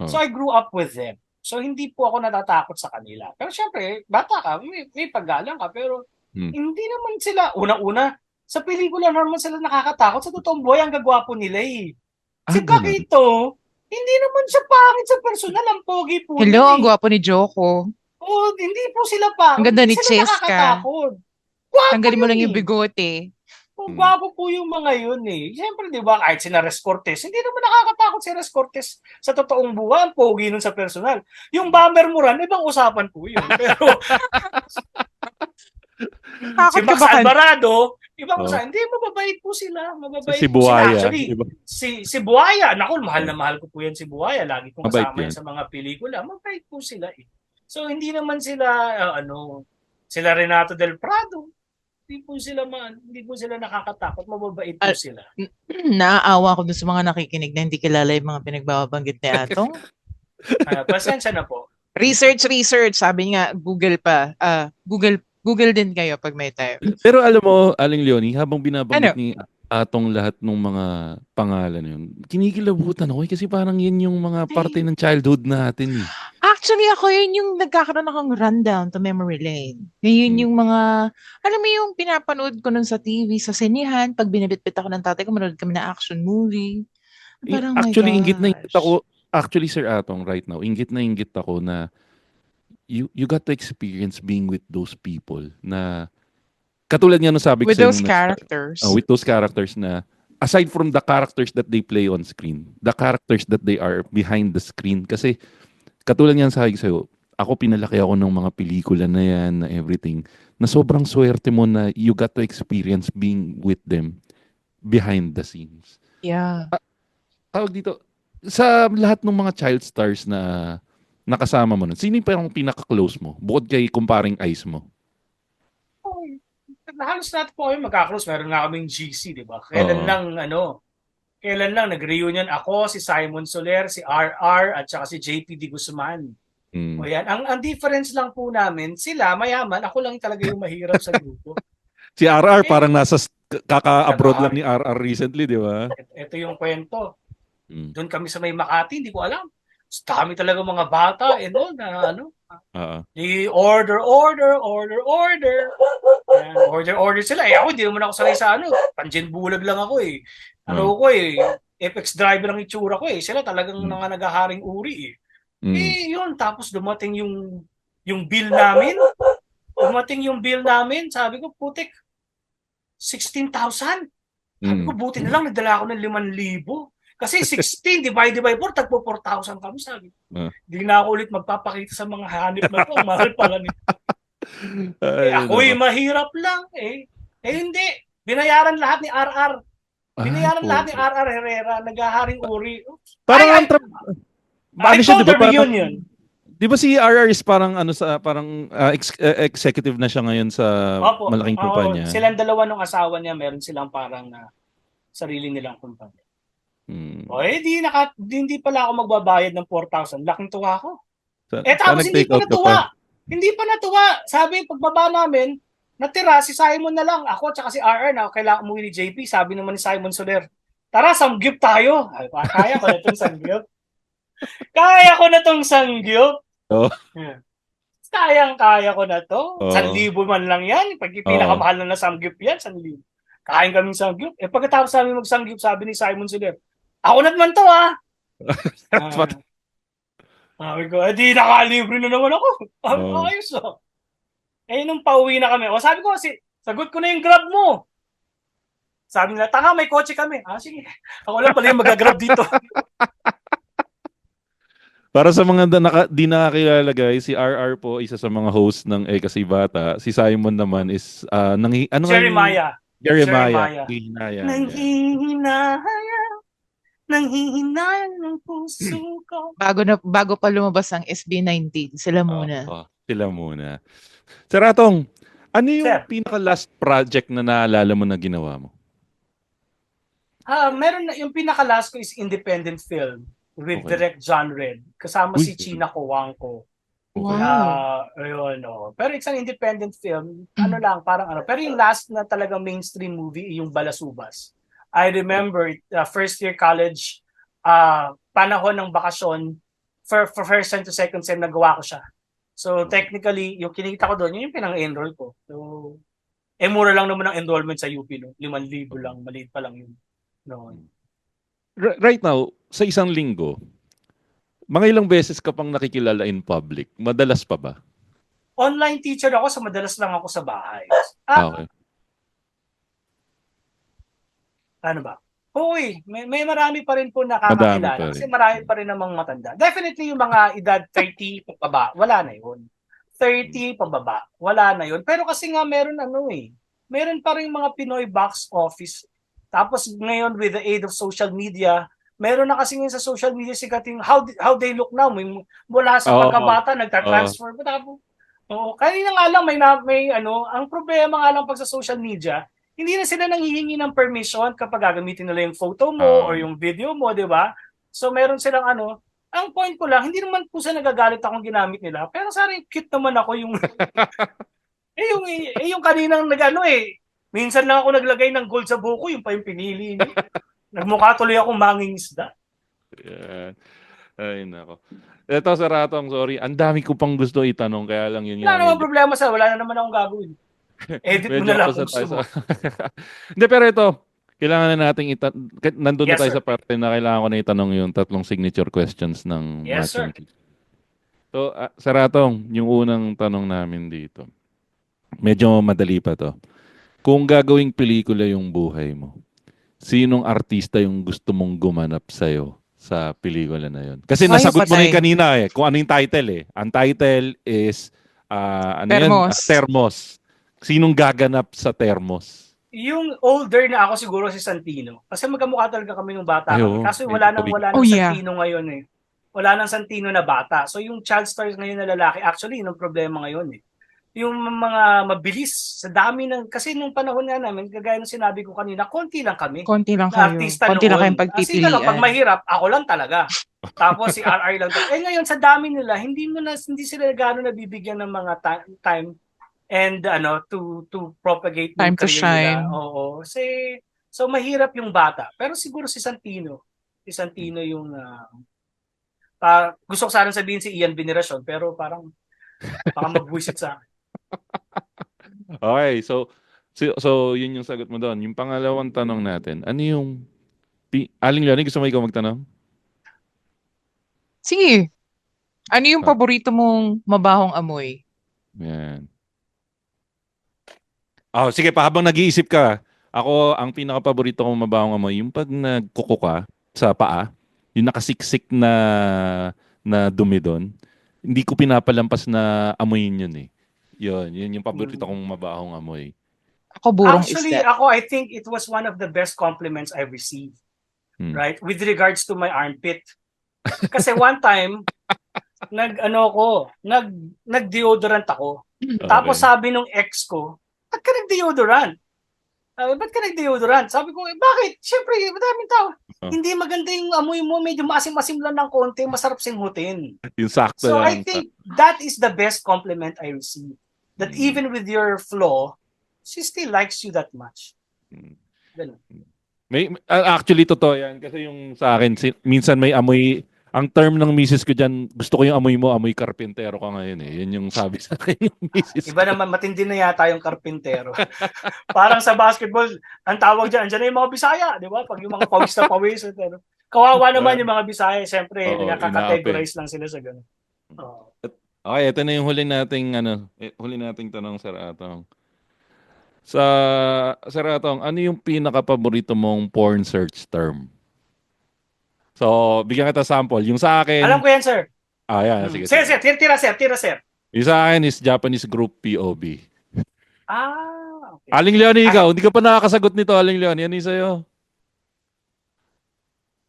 Oh. So I grew up with them. So hindi po ako natatakot sa kanila. Pero syempre, bata ka, may paggalang ka, pero hindi naman sila, unang-una, sa pelikula naman sila nakakatakot. Sa totoong buhay, ang gagwapo nila eh. Si ganun. Paquito, hindi naman siya pangit sa personal, ang pogi po. Hello, ang gwapo ni Joko. Oh, hindi po sila pangit. Ang ganda ni Hindi sila Cheska. nakakatakot. Gwapo Tanggalin mo yun lang yung eh. bigote. Gwapo po yung mga yun eh. Siyempre, di ba, kahit sina Res Cortez, hindi naman nakakatakot si Res Cortez sa totoong buwan, pogi nun sa personal. Yung Bomber Moran, ibang usapan po yun. Pero si Max Alvarado, ibang usapan. Hindi, mababait po sila. Mababait Si po sila. Buhaya. Actually, Diba? si Buhaya, naku, mahal na mahal ko po yan si Buhaya. Lagi kong Mabait kasama yan. yan sa mga pelikula. Mabait po sila eh. So, hindi naman sila, sila Renato Del Prado. Hindi po sila nakakatakot, mababait po sila. Naaawa ko dun sa mga nakikinig na hindi kilala yung mga pinagbabanggit ni Atong. Pasensya na po. Research, sabi nga, Google pa. Google din kayo pag may time. Pero alam mo, Aling Leonie, habang binabanggit Ano? ni Atong lahat ng mga pangalan na yun, kinikilabutan ako kasi parang yun yung mga parte ng childhood natin eh. Actually, ako yun yung nagkakaroon akong rundown to memory lane. Ngayon yung mga, alam mo yung pinapanood ko nun sa TV, sa sinihan, pag binibitbit ako ng tatay ko, manood kami na action movie. Parang, Actually, my inggit na inggit gosh. ako. Actually, Sir Atong, right now, inggit ako na you got to experience being with those people na katulad nga nung sabi ko With sa those inyo, characters. with those characters na aside from the characters that they play on screen, the characters that they are behind the screen. Kasi katulad nga sabi ko sa'yo, ako pinalaki ako ng mga pelikula na yan, na everything, na sobrang swerte mo na you got to experience being with them behind the scenes. Yeah. Tawag dito, sa lahat ng mga child stars na nakasama mo nun, sino yung parang pinaka-close mo? Bukod kay kumparing Ice mo? Halos natin po kayo magkaklose. Meron nga kaming GC, di ba? Kailan lang nag-reunion ako, si Simon Soler, si RR, at saka si JP Di Guzman. O yan. Ang difference lang po namin, sila mayaman, ako lang talaga yung mahirap sa grupo. Si RR parang nasa kaka-abroad lang ni RR recently, di ba? Ito yung kwento. Doon kami sa may Makati, hindi ko alam. Dami talaga mga bata and all na di order. Yan, order sila. Ako, hindi naman ako sanay sa Panjin bulag lang ako eh. FX driver ang itsura ko eh. Sila talagang mga naghaharing uri eh. Yun, tapos dumating yung bill namin. Sabi ko, putik, 16,000. Sabi ko, buti na lang, nagdala ako ng 5,000. Kasi 16 divided by 4, tagpo 4,000 kami, sabi. Hindi na ako ulit magpapakita sa mga hanip na ito. Ang mahal pala nito. Ako'y mahirap lang eh. Hindi. Binayaran lahat ni RR. Lahat ni RR Herrera. Naghaharing uri. Parang I call the reunion. Di ba si RR is parang executive na siya ngayon sa malaking kumpanya? Silang dalawa ng asawa niya, meron silang parang sarili nilang kumpanya. Hindi pala ako magbabayad ng 4,000. Laking tuwa ko. Tapos hindi pa natuwa. Hindi pa natuwa. Sabi, pagbaba namin, natira si Simon na lang. Ako at si RR na kailangan umuwi ni JP. Sabi naman ni Simon Soler, tara, samgyup tayo. Ay, kaya ko na itong samgyup. Kaya ko na to. 1,000 man lang yan. Pag pinakamahal na samgyup yan, 1,000. Kain kaming samgyup. Pagkatapos namin mag-samgyup, sabi ni Simon Soler, ako na naman to sabi ko, di nakalibre na naman ako. Ayos nung pauwi na kami. Sabi ko, sagot ko na yung Grab mo. Sabi nila, tanga, may kotse kami. Sige. Ako lang pala yung mag-grab dito. Para sa mga di nakakilala guys, si RR po isa sa mga host ng Kasi Bata. Si Simon naman is Jeremiah. Nanghihinayang ng puso ko. Bago pa lumabas ang SB19, sila muna. Sila muna. Sir Atong, Ano yung Sir. pinaka-last project na naalala mo na ginawa mo? Meron na, yung pinaka-last ko is independent film with Okay. Direct John Red. Kasama Uy. si China Coangco. Okay. Wow. Ayun, Pero it's an independent film. Ano lang, parang ano. Pero yung last na talagang mainstream movie, yung Balasubas. I remember, first year college, panahon ng bakasyon, for first sem to second sem, nagawa ko siya. So technically, yung kinikita ko doon, yun yung pinang-enroll ko. So, mura lang naman ang enrollment sa UP, no? 5,000 lang, maliit pa lang yun. No. Right now, sa isang linggo, mga ilang beses ka pang nakikilala in public? Madalas pa ba? Online teacher ako, so madalas lang ako sa bahay. Okay. Ano ba? Uy, may marami pa rin po Madami nakakakilala. pa rin. Kasi marami pa rin namang matanda. Definitely yung mga edad 30 pababa, wala na yun. 30 pababa, wala na yun. Pero kasi nga meron meron pa rin mga Pinoy box office. Tapos ngayon with the aid of social media, meron na kasi ngayon sa social media sikat yung how they look now. Mula sa pagkabata, nagta-transfer. Tapos, kanina nga lang may ang problema nga lang pag sa social media, hindi na sila nanghihingi ng permission kapag gagamitin nila yung photo mo or yung video mo, di ba? So meron silang ang point ko lang, hindi naman po sa nagagalit akong ginamit nila, pero sorry, cute naman ako yung yung kaninang minsan lang ako naglagay ng gold sa buko, yung pa yung pinili niya. Nagmukha tuloy akong mangingisda. Yeah. Ay, nako. Ito, Sir Ratong, sorry. Ang dami ko pang gusto itanong, kaya lang yun Wala naman problema sa, wala na naman akong gagawin. Edit mo na lang kung gusto mo. Hindi, pero ito, kailangan na nating nandun na Yes, tayo sir. sa parte na kailangan ko na itanong yung 3 signature questions ng Yes, sir. Matching. So, Sir Ratong, yung unang tanong namin dito, medyo madali pa to. Kung gagawing pelikula yung buhay mo, sinong artista yung gusto mong gumanap sa'yo sa pelikula na yun? Kasi nasagot mo na yung kanina kung ano yung title eh. Ang title is, Termos. Termos. Sinong gaganap sa Termos? Yung older na ako siguro si Santino. Kasi magkamukha talaga kami nung bata. Ay, oo. Kasi wala nang Oh, yeah. Santino ngayon eh. Wala nang Santino na bata. So yung child stars ngayon na lalaki, actually, yun ang problema ngayon eh. Yung mga mabilis, sa dami kasi nung panahon nga namin, kagaya ng sinabi ko kanina, konti lang kami. Konti lang Na kayo. artista Konti lang noon. kayong Kasi pag pagpipilian. mahirap, ako lang talaga. Tapos si RR lang. Ngayon sa dami nila, hindi sila gaano nabibigyan ng mga time and to propagate Time to career shine. nila. Oo. So mahirap yung bata. Pero siguro si Santino. Si Santino yung gusto ko sana sabihin si Ian Veneracion, pero parang baka magbuisit sa akin. Okay, so yun yung sagot mo doon. Yung pangalawang tanong natin, ano yung Aling Leonie, gusto mo ikaw magtanong? Sige. Ano yung paborito mong mabahong amoy? Yan. Sige pa, habang nag-iisip ka, ako, ang pinaka-paborito kong mabahong amoy, yung pag nagkuko ka sa paa, yung nakasiksik na dumi doon, hindi ko pinapalampas na amoyin yun eh. Yun yung paborito kong mabahong amoy. Ako burong Actually, isda. I think it was one of the best compliments I've received. Right? With regards to my armpit. Kasi one time, nag-deodorant ako. Okay. Tapos sabi nung ex ko, ba't ka nag-deodorant? Sabi ko, bakit? Siyempre, madaming tao. Hindi maganda yung amoy mo, medyo maasim-asim lang ng konti, masarap singhutin. Yung sakto So lang. I think that is the best compliment I received. That even with your flaw, she still likes you that much. Ganun. Actually, totoo yan. Kasi yung sa akin, minsan may amoy. Ang term ng misis ko dyan, gusto ko yung amoy mo, amoy karpintero ka ngayon eh. Yun yung sabi sa akin ng misis Iba naman, matindi na yata yung karpintero. Parang sa basketball, ang tawag dyan, andyan na yung mga Bisaya, di ba? Pag yung mga pawis na pawis. Kawawa naman yung mga Bisaya, siyempre, nakaka-categorize lang sila sa gano'n. Okay, ito na yung huli nating tanong, Sir Atong. Sir Atong, ano yung pinaka-paborito mong porn search term? So, bigyan kita sample. Yung sa akin... Alam ko yan, sir. Yan. Sige. Sir. Tira, sir. Yung sa akin is Japanese group POV. Okay. Aling Leonie, ikaw. Hindi ka pa nakakasagot nito, Aling Leonie. Ano yung sa'yo?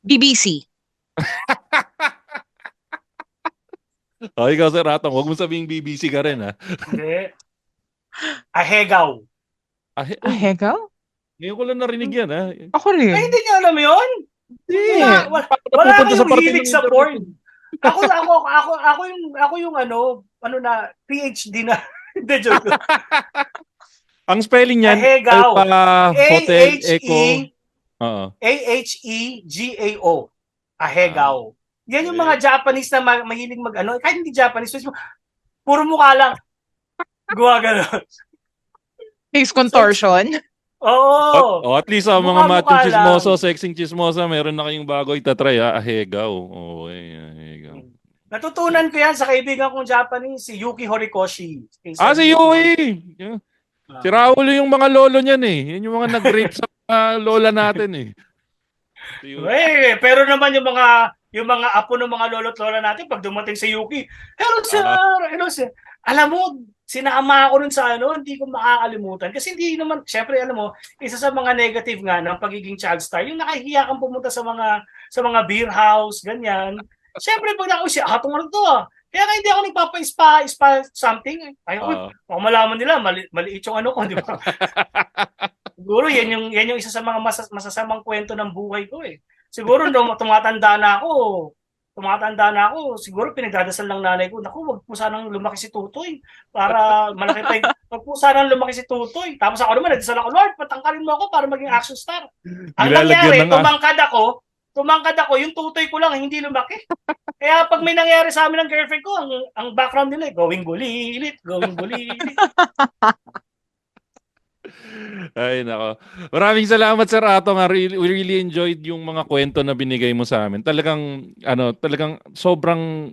BBC. Ikaw, Sir Atong. Huwag mo sabihing BBC ka rin, ha? Hindi. Ahegaw. Ahegaw? Ngayon ko lang narinig yan, ha? Ako rin. Ay, hindi niyo alam yun? Hindi. Wala Napupunta sa kayong parte hilig ng sa internet. porn. Ako yung ano na, PhD na. Hindi, joke. Ang spelling niyan, Ahegaw. Hotel Echo. Oo. Ahegao. Ahegaw. Yan yung mga Japanese na mahilig mag-ano. Kahit hindi Japanese, puro mukha lang. Gawa gano'n. Face contortion. Oo. At least mga Mukha-mukha machong chismoso, lang. sexing chismosa, meron na kayong bago itatry, ha? Ahegaw. Okay, ahegaw. Natutunan ko yan sa kaibigan kong Japanese, si Yuki Horikoshi. Si Yui! Yeah. Si Raulo yung mga lolo niyan eh. Yan yung mga nag-rape sa lola natin eh. Si Yui. Pero naman yung mga apo ng mga lolo't lola natin pag dumating si Yuki, hello sir. Alam mo, sinama ako nun sa hindi ko makakalimutan kasi hindi naman, syempre alam mo, isa sa mga negative nga ng pagiging child star, yung nakahiya kang pumunta sa mga beer house, ganyan. Syempre pag ako siya, atong ano to Kaya nga hindi ako nagpapa-spa something. Ayun, kung malaman nila, maliit yung ano ko, di ba? Siguro yan yung isa sa mga masasamang kwento ng buhay ko eh. Siguro nung tumatanda na ako, siguro pinagdadasal ng nanay ko, naku, wag po sanang lumaki si Tutoy para malaki pa wag po sanang lumaki si Tutoy. Tapos ako naman, nagdasal ako, Lord, patangkalin mo ako para maging action star. Ang nangyari, tumangkad ako, yung Tutoy ko lang, hindi lumaki. Kaya pag may nangyari sa amin ng girlfriend ko, ang background nila, going bulilit. Ay, nako. Maraming salamat, Sir Atong. We really enjoyed yung mga kwento na binigay mo sa amin. Talagang sobrang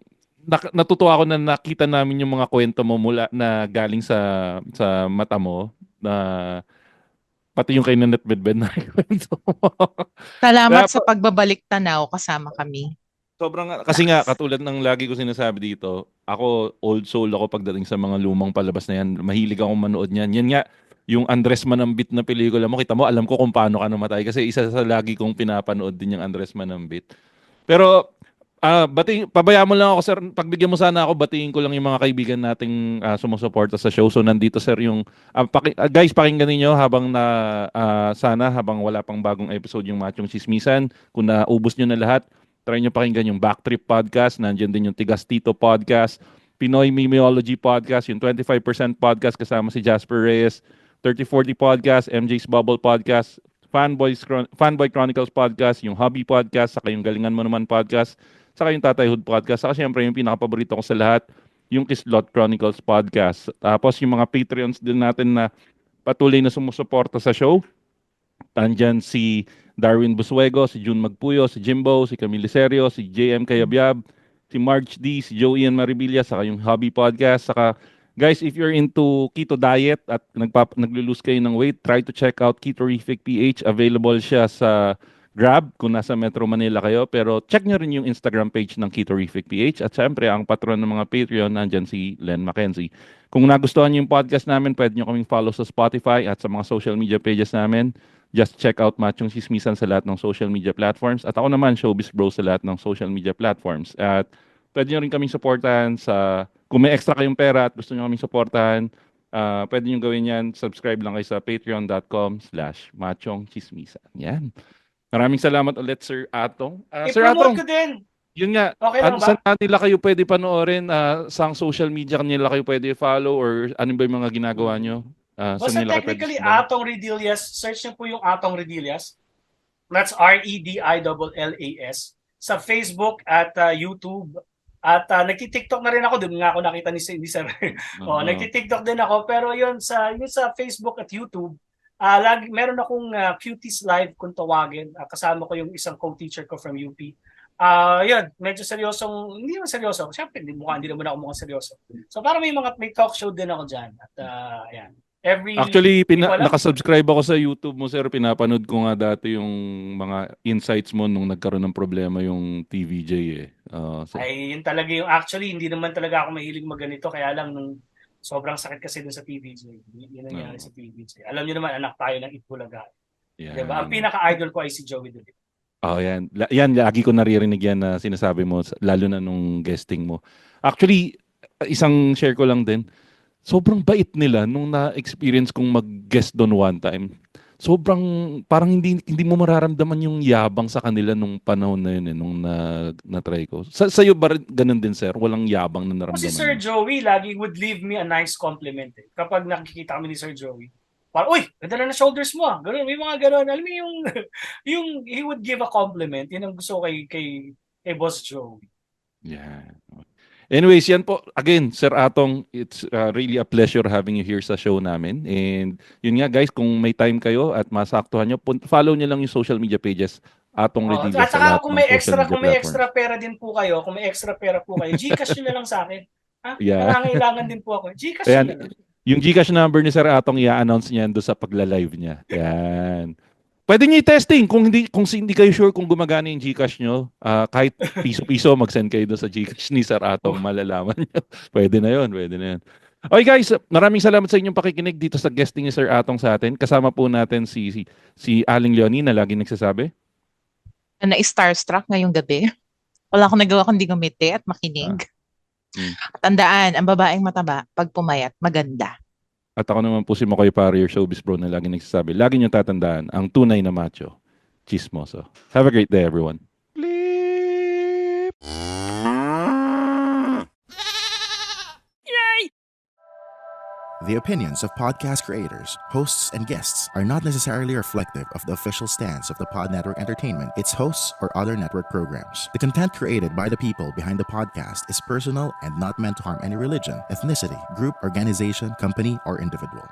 natutuwa ako na nakita namin yung mga kwento mo mula na galing sa mata mo na pati yung kay Nanette Bedbed na kwento mo. Salamat sa pagbabalik tanaw kasama kami. Kasi nga, katulad ng lagi ko sinasabi dito, ako, old soul ako pagdating sa mga lumang palabas na yan. Mahilig akong manood niyan. Yan nga, yung Andres Manambit na pelikula mo, kita mo, alam ko kung paano ka namatay. Kasi isa sa lagi kong pinapanood din yung Andres Manambit. Pero, pabayaan mo lang ako, sir. Pagbigyan mo sana ako, batiin ko lang yung mga kaibigan nating sumusuporta sa show. So, nandito, sir, yung... guys, pakinggan niyo habang sana, habang wala pang bagong episode yung Machong Chismisan. Kung naubos nyo na lahat, try nyo pakinggan yung Backtrip Podcast. Nandiyan din yung Tigas Tito Podcast. Pinoy Memeology Podcast. Yung 25% Podcast kasama si Jasper Reyes. 3040 Podcast. MJ's Bubble Podcast. Fanboy Chronicles Podcast. Yung Hobby Podcast. Saka yung Galingan Mo Naman Podcast. Saka yung Tatayhood Podcast. Saka syempre yung pinaka-paborito ko sa lahat, yung Kislot Chronicles Podcast. Tapos yung mga Patreons din natin na patuloy na sumusuporta sa show. Andyan si Darwin Busuego, si June Magpuyo, si Jimbo, si Camille Serio, si JM Kayabyab, si Marge D, si Joey and Maribilla, saka yung Hobby Podcast. Saka, guys, if you're into keto diet at naglo-lose kayo ng weight, try to check out Ketorific PH. Available siya sa Grab kung nasa Metro Manila kayo. Pero check nyo rin yung Instagram page ng Ketorific PH. At syempre, ang patron ng mga Patreon, nandyan si Len Mackenzie. Kung nagustuhan nyo yung podcast namin, pwede nyo kaming follow sa Spotify at sa mga social media pages namin. Just check out Machong Chismisan sa lahat ng social media platforms. At ako naman, Showbiz Bro sa lahat ng social media platforms. At pwede nyo rin kaming supportahan kung may extra kayong pera at gusto nyo kaming supportahan, pwede nyo gawin yan. Subscribe lang kayo sa patreon.com/machongchismisan. Yan. Maraming salamat ulit, Sir Atong. Sir Atong, I-promote ko din. Yun nga, Okay lang ba? saan nila kayo pwede panoorin? Saan social media nila kayo pwede follow? Or ano ba yung mga ginagawa nyo? Basta technically, Atong Redillas, search nyo po yung Atong Redillas. That's REDILLAS. Sa Facebook at YouTube. At nagti-TikTok na rin ako. Doon nga ako nakita ni Sir. Nagti-TikTok din ako. Pero yun sa Facebook at YouTube, meron akong Cuties Live kung tawagin. Kasama ko yung isang co-teacher ko from UP. Yun, medyo seryosong, hindi naman seryoso. Siyempre, hindi naman ako mukhang seryoso. So para may talk show din ako dyan. At yan. Actually, nakasubscribe ako sa YouTube mo, sir. Pinapanood ko nga dati yung mga insights mo nung nagkaroon ng problema yung TVJ eh. Ay, yun talaga yung actually, hindi naman talaga ako mahilig magganito. Kaya lang nung sobrang sakit kasi dun sa TVJ. Yun nangyari sa TVJ. Alam niyo naman, anak tayo ng Itbulaga. Yeah. Diba? Ang pinaka-idol ko ay si Joey David. Yan. Yan, lagi ko naririnig yan na sinasabi mo, lalo na nung guesting mo. Actually, isang share ko lang din. sobrang bait nila nung na-experience kong mag-guest doon one time. Sobrang parang hindi mo mararamdaman yung yabang sa kanila nung panahon na yun nung na-try ko. Sa'yo ba ganun din, sir? Walang yabang na naramdaman? Kasi Sir Joey lagi would leave me a nice compliment kapag nakikita kami ni Sir Joey. Parang, uy, ganda na shoulders mo ah. Ganun, may mga ganun. Alam mo yung he would give a compliment. Yun ang gusto kay Boss Joey. Yeah. Anyways, yan po. Again, Sir Atong, it's really a pleasure having you here sa show namin. And yun nga guys, kung may time kayo at masaktuhan nyo, follow nyo lang yung social media pages Atong Redilla At sa saka lahat kung ng may social extra, media kung may platforms. extra pera din po kayo, Gcash nyo na lang sa akin. Ha? Yeah. Nangangailangan din po ako. Gcash Ayan, nyo na lang. yung Gcash number ni Sir Atong i-announce niyan doon sa pagla-live niya. Yan. Pwede niyo i-testing kung hindi kayo sure kung gumagana yung Gcash nyo. Kahit piso-piso mag-send kayo doon sa Gcash ni Sir Atong, malalaman niyo. Pwede na 'yon. Okay guys, maraming salamat sa inyong pakikinig dito sa guesting ni Sir Atong sa atin. Kasama po natin si Aling Leonie na laging nagsasabi. Na-starstruck ngayong gabi. Wala akong nagawa kundi gumiti at makinig. Tandaan, ang babaeng mataba, pag pumayat, maganda. At ako naman po si Makoy Parier, showbiz bro na laging nagsasabi. Lagi niyo tatandaan, ang tunay na macho, chismoso. Have a great day everyone. The opinions of podcast creators, hosts, and guests are not necessarily reflective of the official stance of the Pod Network Entertainment, its hosts, or other network programs. The content created by the people behind the podcast is personal and not meant to harm any religion, ethnicity, group, organization, company, or individual.